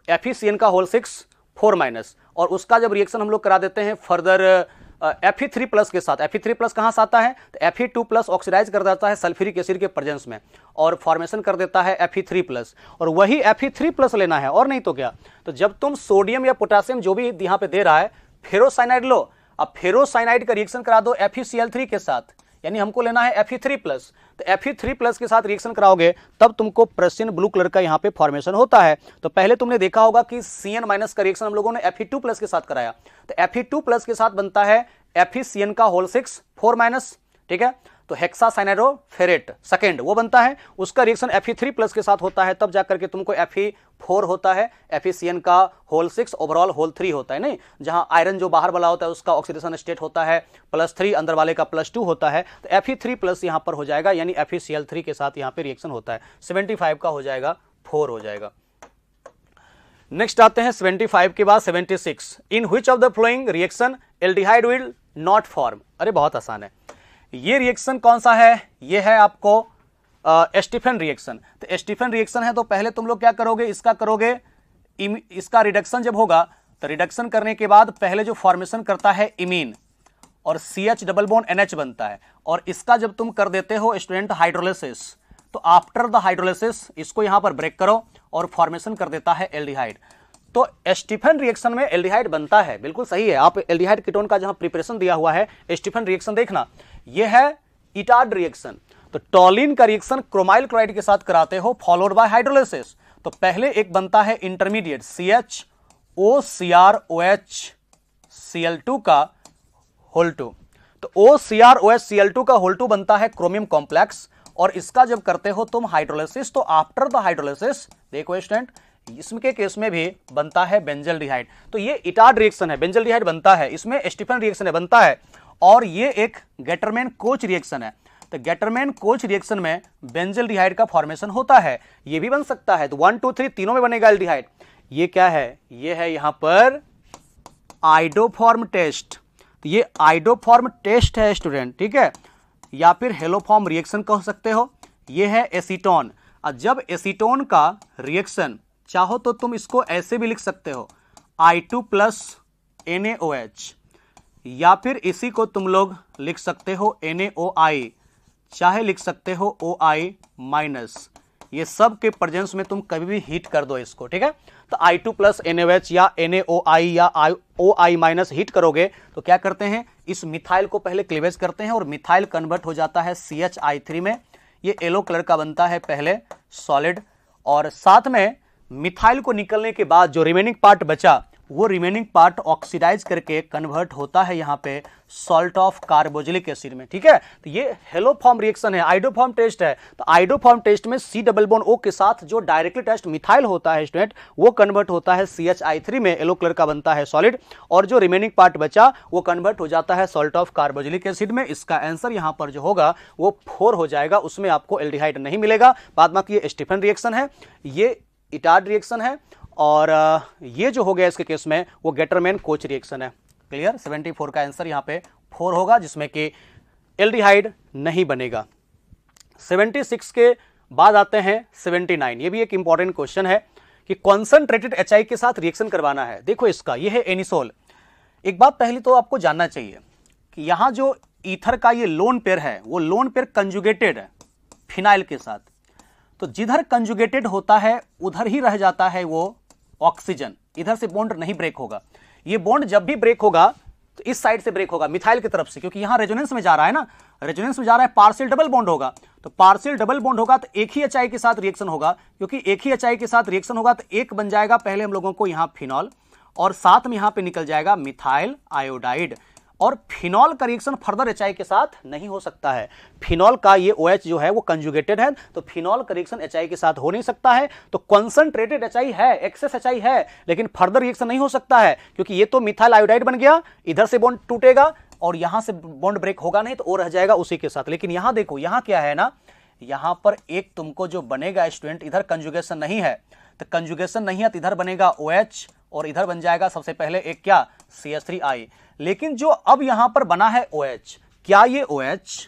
S2: FeCN का होल 6 4-, और उसका जब रिएक्शन हम लोग करा देते हैं फर्दर Fe3+ के साथ। Fe3+ कहां से आता है, तो Fe2+ ऑक्सीडाइज कर देता है सल्फ्यूरिक एसिड के प्रेजेंस में और फॉर्मेशन कर देता है Fe3+, और वही Fe3+ लेना है और नहीं तो क्या। तो जब तुम सोडियम या पोटेशियम जो भी यहां पे दे रहा है फेरोसाइनाइड लो, अब फेरोसाइनाइड का रिएक्शन करा दो FeCl3 के साथ, यानी हमको लेना है Fe3+, तो Fe3+ के साथ रिएक्शन कराओगे तब तुमको प्रेशियन ब्लू कलर का यहां पे फॉर्मेशन होता है। तो पहले तुमने देखा होगा कि Cn- का रिएक्शन हम लोगों ने Fe2+ के साथ कराया, तो Fe2+ के साथ बनता है FeCN का होल 6 4-, ठीक है। तो हेक्सासाइनाइडोफेरेट सेकेंड वो बनता है, उसका रिएक्शन Fe3+ के साथ होता है, तब जाकर के तुमको Fe4 होता है, FeCN का होल 6 ओवरऑल होल 3 होता है, नहीं जहां आयरन जो बाहर वाला होता है उसका ऑक्सीडेशन स्टेट होता है +3, अंदर वाले का +2 होता है। तो Fe3+ यहां पर हो जाएगा, यानी FeCl3 के साथ यहां पे रिएक्शन होता है। 75 का हो जाएगा 4 हो जाएगा। नेक्स्ट आते हैं 75 के बाद 76। In which of the flowing reaction aldehyde will not form. अरे बहुत आसान है, ये रिएक्शन कौन सा है, ये है आपको स्टीफन रिएक्शन। तो स्टीफन रिएक्शन है तो पहले तुम लोग क्या करोगे, इसका करोगे, इसका रिडक्शन जब होगा तो रिडक्शन करने के बाद पहले जो फॉर्मेशन करता है इमीन और CH डबल बॉन्ड NH बनता है, और इसका जब तुम कर देते हो स्टूडेंट हाइड्रोलिसिस, तो आफ्टर द हाइड्रोलिसिस इसको यहां पर ब्रेक करो और फॉर्मेशन कर देता है एल्डिहाइड। तो स्टीफन रिएक्शन में एल्डिहाइड बनता है, बिल्कुल सही है। आप एल्डिहाइड कीटोन का जहां प्रिपरेशन दिया हुआ है स्टीफन रिएक्शन देखना, यह है इटार्ड रिएक्शन। तो टॉलिन का रिएक्शन क्रोमाइल क्लोराइड के साथ कराते हो फॉलोड बाय हाइड्रोलिसिस। तो पहले एक बनता है इंटरमीडिएट CHOCrOHCl2 का होल 2, तो OCrOHCl2 का होल 2 बनता है क्रोमियम कॉम्प्लेक्स, और इसका जब करते हो तुम हाइड्रोलिसिस, तो आफ्टर द हाइड्रोलिसिस देखो स्टूडेंट, इसके केस में भी बनता है बेंजल्डिहाइड। तो ये इटार्ड रिएक्शन है, बेंजल्डिहाइड बनता है, इसमें स्टीफन रिएक्शन है बनता है, और ये एक गेटरमैन कोच रिएक्शन है। तो गेटरमैन कोच रिएक्शन में बेंजल्डिहाइड का फॉर्मेशन होता है। ये भी बन सकता है, तो 1 2 3 तीनों में बनेगा एल्डिहाइड। ये क्या है, ये है यहां पर आइडोफॉर्म टेस्ट। तो ये आइडोफॉर्म टेस्ट है स्टूडेंट, ठीक है, या फिर हेलोफॉर्म रिएक्शन कह सकते हो। ये है एसीटोन। और जब एसीटोन का रिएक्शन, चाहो तो तुम इसको ऐसे भी लिख सकते हो I2 प्लस NaOH, या फिर इसी को तुम लोग लिख सकते हो NaOI, चाहे लिख सकते हो OI माइनस। ये सब के प्रेजेंस में तुम कभी भी हीट कर दो इसको, ठीक है। तो I2 प्लस NaOH या NaOI या OI माइनस हीट करोगे तो क्या करते हैं, इस मिथाइल को पहले क्लीवेज करते हैं और मिथाइल कन्वर्ट हो जाता है CHI3 में। ये येलो कलर का बनता है पहले सॉलिड, और साथ में मिथाइल को निकलने के बाद जो रिमेनिंग पार्ट बचा, वो रिमेनिंग पार्ट ऑक्सीडाइज करके कन्वर्ट होता है यहाँ पे सॉल्ट ऑफ कार्बोक्सिलिक एसिड में, ठीक है। तो ये हेलोफॉर्म रिएक्शन है, आइडोफॉर्म टेस्ट है। तो आइडोफॉर्म टेस्ट में C डबल बॉन्ड O के साथ जो डायरेक्टली टेस्ट मिथाइल होता है स्टूडेंट, वो कन्वर्ट होता है CHI3 में, येलो कलर का बनता है सॉलिड, और जो रिमेनिंग पार्ट बचा वो कन्वर्ट हो जाता है सॉल्ट ऑफ कार्बोक्सिलिक एसिड में। इसका आंसर यहाँ पर जो होगा वो 4 हो जाएगा, उसमें आपको एल्डिहाइड नहीं मिलेगा। बाद बाकी ये स्टीफन रिएक्शन है, ये इटार्ड रिएक्शन है, और ये जो हो गया इसके केस में वो गेटरमैन कोच रिएक्शन है। क्लियर, 74 का आंसर यहाँ पे 4 होगा, जिसमें कि एल्डिहाइड नहीं बनेगा। 76 के बाद आते हैं 79। ये भी एक इंपॉर्टेंट क्वेश्चन है कि कॉन्सनट्रेटेड HI के साथ रिएक्शन करवाना है। देखो इसका, ये है एनिसोल। एक बात पहले तो आपको जानना चाहिए कि यहां जो ईथर का ये लोन पेयर है, वो लोन पेयर कंजुगेटेड है फिनाइल के साथ। तो जिधर कंजुगेटेड होता है उधर ही रह जाता है वो ऑक्सीजन, इधर से बॉन्ड नहीं ब्रेक होगा। ये बॉन्ड जब भी ब्रेक होगा तो इस साइड से ब्रेक होगा मिथाइल की तरफ से, क्योंकि यहां रेजोनेंस में जा रहा है ना, रेजोनेंस में जा रहा है, पार्शियल डबल बॉन्ड होगा। तो पार्शियल डबल बॉन्ड होगा तो एक ही HI के साथ रिएक्शन होगा, क्योंकि एक ही HI के साथ रिएक्शन होगा तो एक बन जाएगा पहले हम लोगों को यहां फिनॉल, और साथ में यहां पे निकल जाएगा मिथाइल आयोडाइड। और फिनॉल का रिएक्शन फर्दर HI के साथ नहीं हो सकता है। फिनॉल का ये OH जो है वो कंजुगेटेड है, तो फिनॉल का रिएक्शन HI के साथ हो नहीं सकता है। तो कंसंट्रेटेड HI है, एक्सेस HI है, लेकिन फर्दर रिएक्शन नहीं हो सकता है, क्योंकि ये तो मिथाइल आयोडाइड बन गया, इधर से बॉन्ड टूटेगा और यहां से बॉन्ड ब्रेक होगा नहीं, तो वो रह जाएगा उसी के साथ। लेकिन यहां देखो, यहां क्या है ना, यहां पर एक तुमको जो बनेगा स्टूडेंट, इधर कंजुगेशन नहीं है, तो कंजुगेशन नहीं है तो इधर बनेगा OH, और इधर बन जाएगा सबसे पहले एक क्या, CH3I। लेकिन जो अब यहां पर बना है OH, क्या ये OH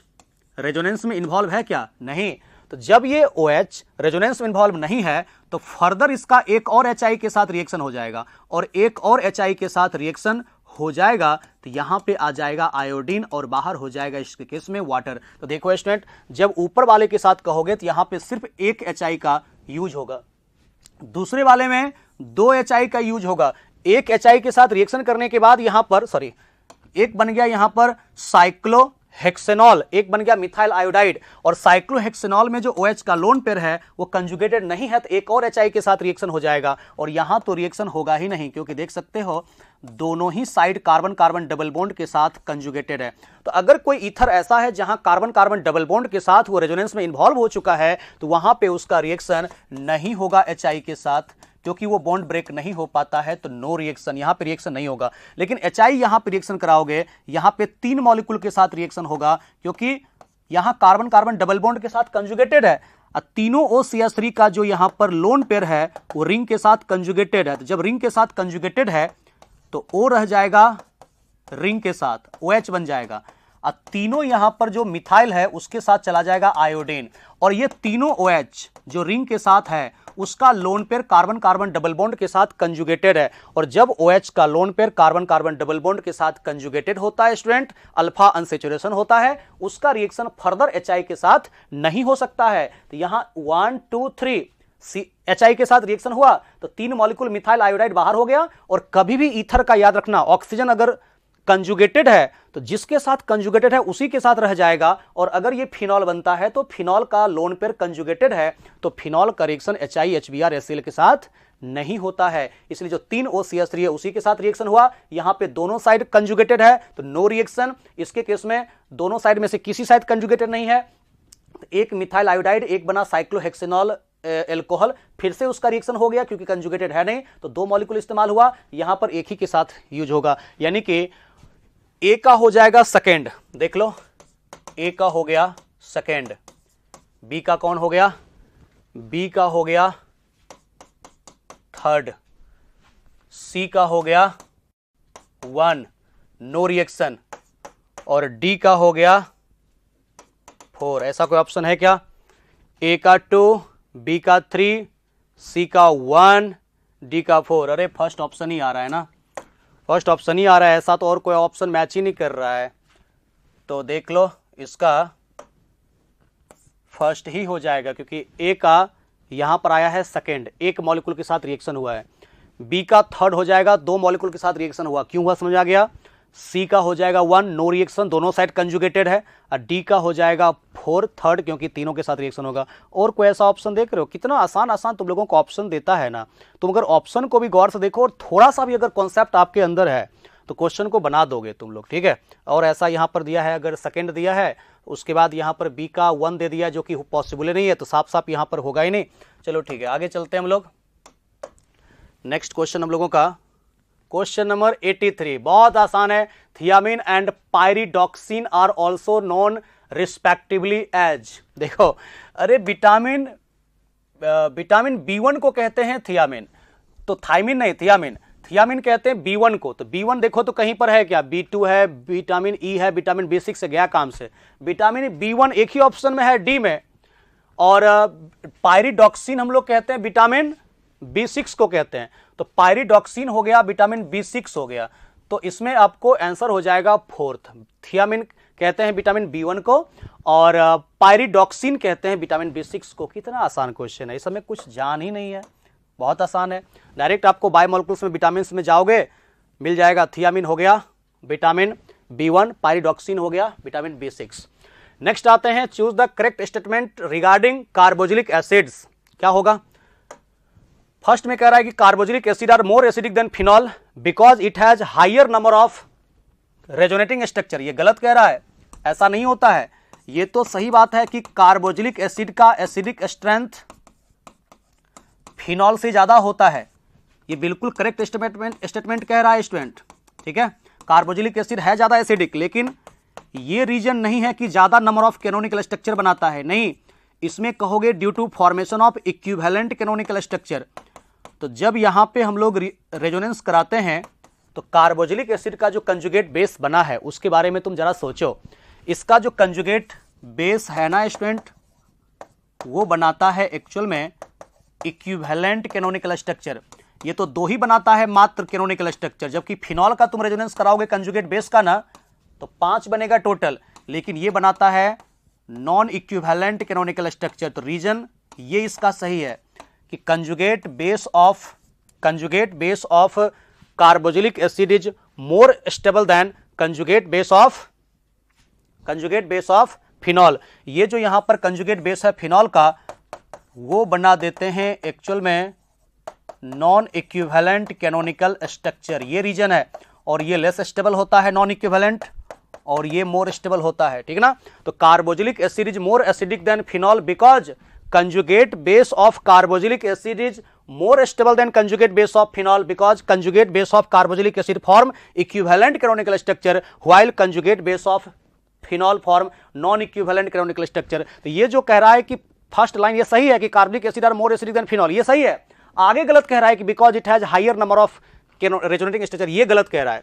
S2: रेजोनेंस में इन्वॉल्व है क्या? नहीं। तो जब ये OH रेजोनेंस में इन्वॉल्व नहीं है तो फर्दर इसका एक और HI के साथ रिएक्शन हो जाएगा, और एक और HI के साथ रिएक्शन हो जाएगा तो यहां पे आ जाएगा आयोडीन और बाहर हो जाएगा इसके केस में वाटर। तो देखो स्टूडेंट, जब ऊपर वाले के साथ कहोगे तो यहां पे सिर्फ एक HI का यूज होगा, दूसरे वाले में 2 HI का यूज होगा। एक HI के साथ रिएक्शन करने के बाद यहां पर एक बन गया यहां पर साइक्लोहेक्सेनॉल, एक बन गया मिथाइल आयोडाइड, और साइक्लोहेक्सेनॉल में जो OH का लोन पेयर है वो कंजुगेटेड नहीं है, तो एक और HI के साथ रिएक्शन हो जाएगा, और यहां तो रिएक्शन होगा ही नहीं, क्योंकि देख सकते हो दोनों ही side carbon carbon double bond के साथ कंजुगेटेड है। तो अगर कोई ईथर ऐसा है जहां कार्बन कार्बन डबल बॉन्ड के साथ वो रेजोनेंस में इन्वॉल्व हो चुका है, तो वहां पे उसका रिएक्शन नहीं होगा HI के साथ, क्योंकि वो बॉन्ड ब्रेक नहीं हो पाता है, तो नो रिएक्शन, यहां पे रिएक्शन नहीं होगा। लेकिन HI यहां पे रिएक्शन कराओगे, यहां पे 3 मॉलिक्यूल के साथ रिएक्शन होगा, क्योंकि यहां कार्बन कार्बन डबल बॉन्ड के साथ कंजुगेटेड है, और तीनों OCH3 का जो यहां पर लोन पेयर है वो रिंग के साथ कंजुगेटेड है। तो जब रिंग के साथ कंजुगेटेड है तो O रह जाएगा रिंग के साथ, OH बन जाएगा, और तीनों यहां पर जो मिथाइल है उसके साथ चला जाएगा आयोडीन, और ये तीनों OH जो रिंग के साथ है उसका lone pair carbon carbon double bond के साथ कंजुगेटेड है, और जब OH का lone pair carbon carbon double bond के साथ कंजुगेटेड होता है स्टूडेंट, अल्फा अनसैचुरेशन होता है, उसका रिएक्शन फर्दर HI के साथ नहीं हो सकता है। तो यहां 1 2 3 HI के साथ रिएक्शन हुआ तो 3 मॉलिक्यूल मिथाइल आयोडाइड बाहर हो गया। और कभी भी ईथर का याद रखना, ऑक्सीजन अगर कंजुगेटेड है तो जिसके साथ कंजुगेटेड है उसी के साथ रह जाएगा, और अगर ये फिनॉल बनता है तो फिनॉल का लोन पेयर कंजुगेटेड है, तो फिनॉल का रिएक्शन HI HBr HCl के साथ नहीं होता है। इसलिए जो 3 OCH3 है उसी के साथ रिएक्शन हुआ, यहां पे दोनों साइड कंजुगेटेड है तो नो रिएक्शन। इसके केस में दोनों साइड में से किसी साइड कंजुगेटेड नहीं है, एक मिथाइल आयोडाइड, एक बना साइक्लोहेक्सेनॉल एल्कोहल, फिर से उसका रिएक्शन हो गया क्योंकि कंजुगेटेड है नहीं, तो 2 मॉलिक्यूल इस्तेमाल हुआ, यहां पर एक ही के साथ यूज होगा, यानी कि ए का हो जाएगा सेकेंड, देख लो ए का हो गया सेकेंड, बी का कौन हो गया, बी का हो गया थर्ड, सी का हो गया 1 नो रिएक्शन, और डी का हो गया 4। ऐसा कोई ऑप्शन है क्या? ए का 2, बी का 3, सी का 1, डी का 4। अरे फर्स्ट ऑप्शन ही आ रहा है ना, फर्स्ट ऑप्शन ही आ रहा है, ऐसा तो और कोई ऑप्शन मैच ही नहीं कर रहा है, तो देख लो इसका फर्स्ट ही हो जाएगा क्योंकि ए का यहां पर आया है सेकेंड, एक मॉलिक्यूल के साथ रिएक्शन हुआ है, बी का थर्ड हो जाएगा, 2 मॉलिक्यूल के साथ रिएक्शन हुआ, क्यों हुआ समझ आ गया, सी का हो जाएगा 1 नो रिएक्शन, दोनों साइड कंजुगेटेड है, और डी का हो जाएगा 4 थर्ड क्योंकि तीनों के साथ रिएक्शन होगा। और कोई ऐसा ऑप्शन देख रहे हो? कितना आसान आसान तुम लोगों को ऑप्शन देता है ना, तुम अगर ऑप्शन को भी गौर से देखो और थोड़ा सा भी अगर कॉन्सेप्ट आपके अंदर है तो क्वेश्चन को बना दोगे तुम लोग, ठीक है। और ऐसा यहाँ पर दिया है, अगर सेकेंड दिया है उसके बाद यहाँ पर बी का 1 दे दिया जो कि पॉसिबल नहीं है, तो साफ साफ यहाँ पर होगा ही नहीं। चलो ठीक है, आगे चलते हैं हम लोग। नेक्स्ट क्वेश्चन हम लोगों का क्वेश्चन नंबर 83, बहुत आसान है। Thiamine and pyridoxine are also known respectively as, देखो अरे विटामिन B1 को कहते हैं थियामिन, तो थायमिन नहीं थियामिन, थियामिन कहते हैं B1 को, तो B1 देखो तो कहीं पर है क्या, B2 है, विटामिन E है, विटामिन B6 से गया काम से, विटामिन B1 एक ही ऑप्शन में है डी में, और पायरिडॉक्सिन हम लोग कहते हैं विटामिन B6 को कहते हैं, तो पायरिडॉक्सिन हो गया विटामिन B6 हो गया, तो इसमें आपको आंसर हो जाएगा 4th। थियामिन कहते हैं विटामिन B1 को और पायरिडॉक्सिन कहते हैं विटामिन B6 को। कितना आसान क्वेश्चन है, इस समय कुछ जान ही नहीं है, बहुत आसान है। डायरेक्ट आपको बायोमोलिक्यूल्स में विटामिन में जाओगे मिल जाएगा, थियामिन हो गया विटामिन B1, पायरिडॉक्सिन हो गया विटामिन B6। नेक्स्ट आते हैं, choose the correct statement regarding carboxylic acids. क्या होगा? फर्स्ट में कह रहा है कि carboxylic acid are more acidic than phenol because it has higher number of resonating structure. ये गलत कह रहा है, ऐसा नहीं होता है, ये तो सही बात है कि कार्बोक्सिलिक एसिड का एसिडिक स्ट्रेंथ फिनॉल से ज्यादा होता है, ये बिल्कुल करेक्ट स्टेटमेंट कह रहा है स्टूडेंट, ठीक है। कार्बोक्सिलिक एसिड है ज्यादा एसिडिक, लेकिन ये रीजन नहीं है कि ज्यादा नंबर ऑफ कैनोनिकल स्ट्रक्चर बनाता है, नहीं, इसमें कहोगे due to formation of equivalent canonical structure. तो जब यहां पे हम लोग रेजोनेंस कराते हैं तो कार्बोक्सिलिक एसिड का जो कंजुगेट बेस बना है उसके बारे में तुम जरा सोचो। इसका जो कंजुगेट बेस है ना स्टूडेंट, वो बनाता है एक्चुअल में इक्विवेलेंट कैनोनिकल स्ट्रक्चर। ये तो 2 ही बनाता है मात्र कैनोनिकल स्ट्रक्चर, जबकि फिनॉल का तुम रेजोनेंस कराओगे कंजुगेट बेस का ना तो 5 बनेगा टोटल, लेकिन ये बनाता है नॉन इक्विवेलेंट कैनोनिकल स्ट्रक्चर। तो रीजन ये इसका सही है कि conjugate base of carboxylic acid is more stable then conjugate base of phenol. ये जो यहां पर कंजुगेट बेस है फिनॉल का, वो बना देते हैं एक्चुअल में नॉन इक्विवेलेंट कैनोनिकल स्ट्रक्चर, ये रीजन है। और ये लेस स्टेबल होता है नॉन इक्विवेलेंट, और ये मोर स्टेबल होता है, ठीक ना। तो carboxylic acid is more acidic than phenol because conjugate base of carboxylic acid is more stable than conjugate base of phenol because conjugate base of carboxylic acid form equivalent canonical structure while conjugate base of phenol form non equivalent canonical structure। तो ये जो कह रहा है कि first line ये सही है कि कार्बनिक acid are more acidic than phenol, ये सही है। आगे गलत कह रहा है कि because it has higher number of resonating structure, ये गलत कह रहा है,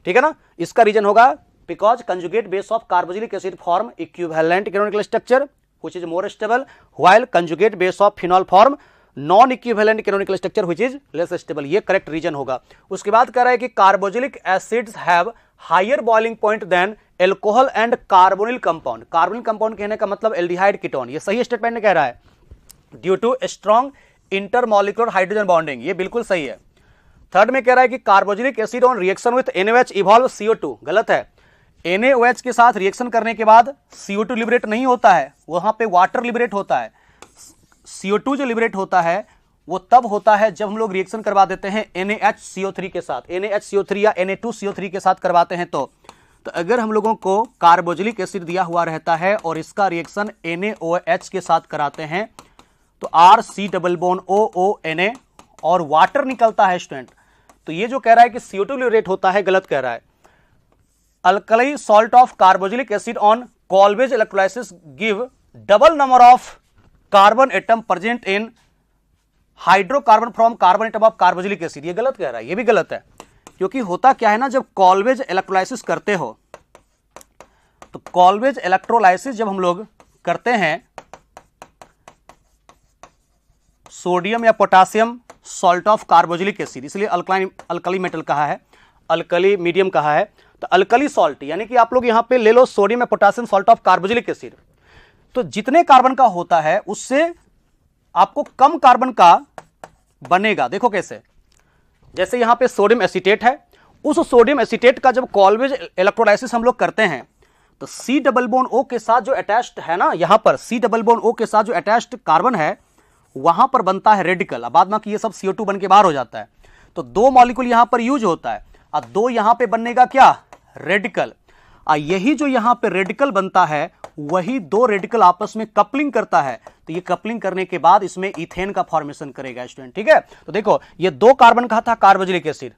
S2: ठीक है ना। इसका रीजन होगा because conjugate base of carboxylic acid form equivalent canonical structure which is more stable while conjugate base of phenol form non equivalent canonical structure which is less stable, ये करेक्ट रीजन होगा। उसके बाद कह रहा है कि carboxylic acids have higher boiling point than alcohol and carbonyl compound. Carbonyl compound कहने का मतलब एल्डिहाइड कीटोन, ये सही स्टेटमेंट कह रहा है due to strong intermolecular hydrogen bonding, ये बिल्कुल सही है। थर्ड में कह रहा है कि carboxylic acid on reaction with NaOH evolve CO2, गलत है। NaOH के साथ रिएक्शन करने के बाद CO2 लिबरेट नहीं होता है, वहां पे वाटर लिबरेट होता है। CO2 जो लिबरेट होता है वो तब होता है जब हम लोग रिएक्शन करवा देते हैं NaHCO3 के साथ, NaHCO3 या Na2CO3 के साथ करवाते हैं तो तो अगर हम लोगों को कार्बोक्सिलिक एसिड दिया हुआ रहता है और इसका रिएक्शन NaOH के साथ कराते हैं तो RC डबल बॉन्ड OONA और वाटर निकलता है स्टूडेंट, तो ये जो कह रहा है कि CO2 लिबरेट होता है, गलत कह रहा है। Alkali salt of carboxylic acid on Kolbe's electrolysis give double number of carbon atom present in hydrocarbon from carbon atom of carboxylic acid, ये गलत कह रहा है, ये भी गलत है। क्योंकि होता क्या है ना, जब कॉल्वेज इलेक्ट्रोलाइसिस करते हो तो कॉल्वेज इलेक्ट्रोलाइसिस जब हम लोग करते हैं सोडियम या potassium salt of carboxylic acid, इसलिए अल्कली मेटल कहा है, अल्कली मीडियम कहा है। तो अल्कली सॉल्ट यानी कि आप लोग यहां पे ले लो सोडियम या potassium salt of carboxylic acid, तो जितने कार्बन का होता है उससे आपको कम कार्बन का बनेगा। देखो कैसे, जैसे यहां पे सोडियम एसीटेट है, उस सोडियम एसीटेट का जब कॉल्वेज इलेक्ट्रोलाइसिस हम लोग करते हैं तो C डबल बॉन्ड O के साथ जो अटैच्ड है ना, यहां पर C डबल बॉन्ड O के साथ जो अटैच्ड कार्बन है वहां पर बनता है रेडिकल। अब बाद में कि ये सब CO2 बन के बाहर हो जाता है, तो 2 मॉलिक्यूल यहां पर यूज होता है और 2 यहां पे बनेगा क्या, रेडिकल। यही जो यहां पे रेडिकल बनता है वही 2 रेडिकल आपस में कपलिंग करता है, तो ये कपलिंग करने के बाद इसमें इथेन का फॉर्मेशन करेगा स्टूडेंट, ठीक है। तो देखो ये 2 कार्बन का था कार्बोक्सिलिक एसिड,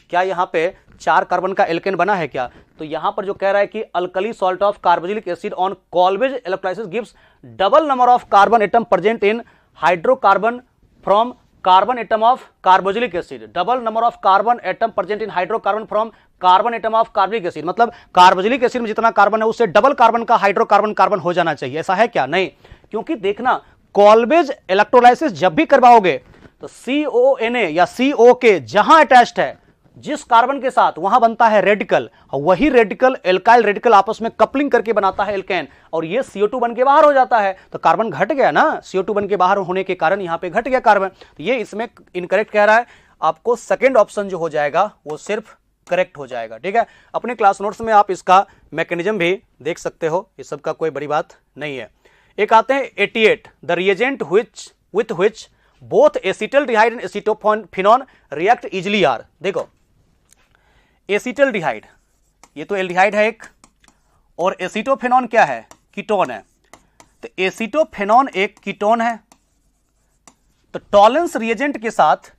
S2: क्या यहां पे 4 कार्बन का एल्केन बना है क्या, तो यहां पर जो कह रहा है कि alkali salt of carboxylic acid on Kolbe's electrolysis gives double number of carbon atom present in hydrocarbon from carbon atom of carboxylic acid, double number of carbon atom present in hydrocarbon from carbon atom of carboxylic acid, मतलब carboxylic acid में जितना carbon है उससे double carbon का hydrocarbon carbon हो जाना चाहिए, ऐसा है क्या, नहीं। क्योंकि देखना कॉल्वेज इलेक्ट्रोलाइसिस जब भी करवाओगे तो CONA या COK जहां अटैच्ड है जिस कार्बन के साथ वहां बनता है रेडिकल, वही रेडिकल एल्काइल रेडिकल आपस में कपलिंग करके बनाता है एल्केन, और ये CO2 बन के बाहर हो जाता है, तो कार्बन घट गया ना, CO2 बन के बाहर होने के कारण यहां पे घट गया कार्बन, तो ये इसमें इनकरेक्ट कह रहा है। आपको सेकंड ऑप्शन जो हो जाएगा वो सिर्फ करेक्ट हो जाएगा, ठीक है। अपने क्लास नोट्स में आप इसका मैकेनिज्म भी देख सकते हो, इस सब का कोई बड़ी बात नहीं है। एक आते हैं 88, the reagent with which both acetaldehyde and acetophenone react easily are. देखो एसिटल्डिहाइड ये तो एल्डिहाइड है एक, और एसिटोफेनॉन क्या है, कीटोन है, तो एसिटोफेनॉन एक कीटोन है, तो टॉलेंस रिएजेंट के साथ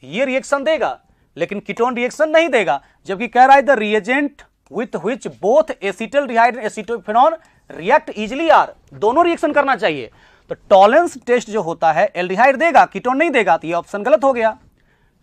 S2: ये रिएक्शन देगा लेकिन कीटोन रिएक्शन नहीं देगा, जबकि कह रहा है the reagent with which both acetaldehyde and acetophenone react easily are, दोनों रिएक्शन करना चाहिए। तो टॉलेंस टेस्ट जो होता है एल्डिहाइड देगा कीटोन नहीं देगा, तो ये ऑप्शन गलत हो गया।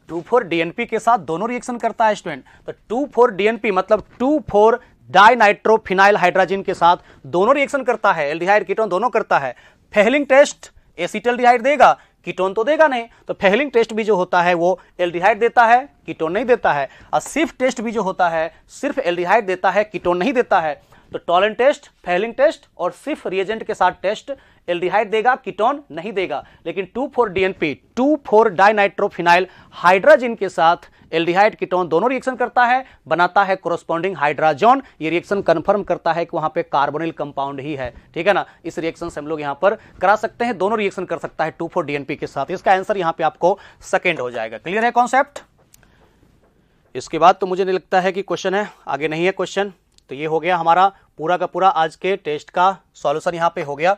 S2: 2,4-DNP के साथ दोनों रिएक्शन करता है स्टूडेंट, तो 2,4-DNP मतलब 2,4-डाइनाइट्रोफिनाइल हाइड्रोजन के साथ दोनों रिएक्शन करता है, एल्डिहाइड कीटोन दोनों करता है। फेहलिंग टेस्ट एसिटल्डिहाइड देगा, कीटोन तो देगा नहीं, तो फेहलिंग टेस्ट भी जो होता है वो एल्डिहाइड देता है, कीटोन नहीं देता है। और सिर्फ टेस्ट भी जो होता है सिर्फ एल्डिहाइड देता है, कीटोन नहीं देता है। तो टॉलेंट टेस्ट, फेहलिंग टेस्ट और सिर्फ रिएजेंट के साथ टेस्ट एल्डिहाइड देगा, कीटोन नहीं देगा। लेकिन 2,4-DNP 2,4-डाइनाइट्रोफिनाइल हाइड्रोजन के साथ एल्डिहाइड कीटोन दोनों रिएक्शन करता है, बनाता है कोरोस्पोंडिंग हाइड्रोजन। ये रिएक्शन कंफर्म करता है कि वहां पे कार्बोनिल कंपाउंड ही है, ठीक है ना। इस रिएक्शन से हम लोग यहां पर करा सकते हैं, दोनों रिएक्शन कर सकता है 2,4-DNP के साथ। इसका आंसर यहां पे आपको सेकेंड हो जाएगा। क्लियर है कॉन्सेप्ट? इसके बाद तो मुझे नहीं लगता है कि क्वेश्चन है, आगे नहीं है क्वेश्चन। तो ये हो गया हमारा पूरा का पूरा आज के टेस्ट का सॉल्यूशन यहाँ पे हो गया,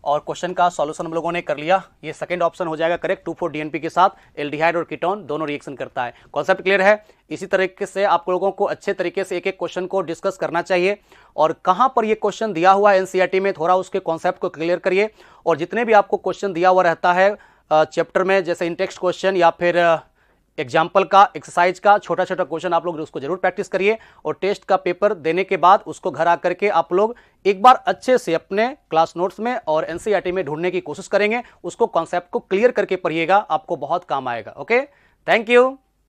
S2: और क्वेश्चन का सॉल्यूशन हम लोगों ने कर लिया। ये सेकंड ऑप्शन हो जाएगा करेक्ट, 2,4-DNP के साथ एल्डिहाइड और कीटोन दोनों रिएक्शन करता है। कॉन्सेप्ट क्लियर है? इसी तरीके से आप लोगों को अच्छे तरीके से एक एक क्वेश्चन को डिस्कस करना चाहिए, और कहाँ पर ये क्वेश्चन दिया हुआ है एनसीईआरटी में थोड़ा उसके कॉन्सेप्ट को क्लियर करिए। और जितने भी आपको क्वेश्चन दिया हुआ रहता है चैप्टर में, जैसे इंटेक्स्ट क्वेश्चन या फिर एग्जाम्पल का, एक्सरसाइज का छोटा छोटा क्वेश्चन, आप लोग उसको जरूर प्रैक्टिस करिए। और टेस्ट का पेपर देने के बाद उसको घर आकर के आप लोग एक बार अच्छे से अपने क्लास नोट्स में और एनसीईआरटी में ढूंढने की कोशिश करेंगे। उसको कॉन्सेप्ट को क्लियर करके पढ़िएगा, आपको बहुत काम आएगा। Okay, thank you.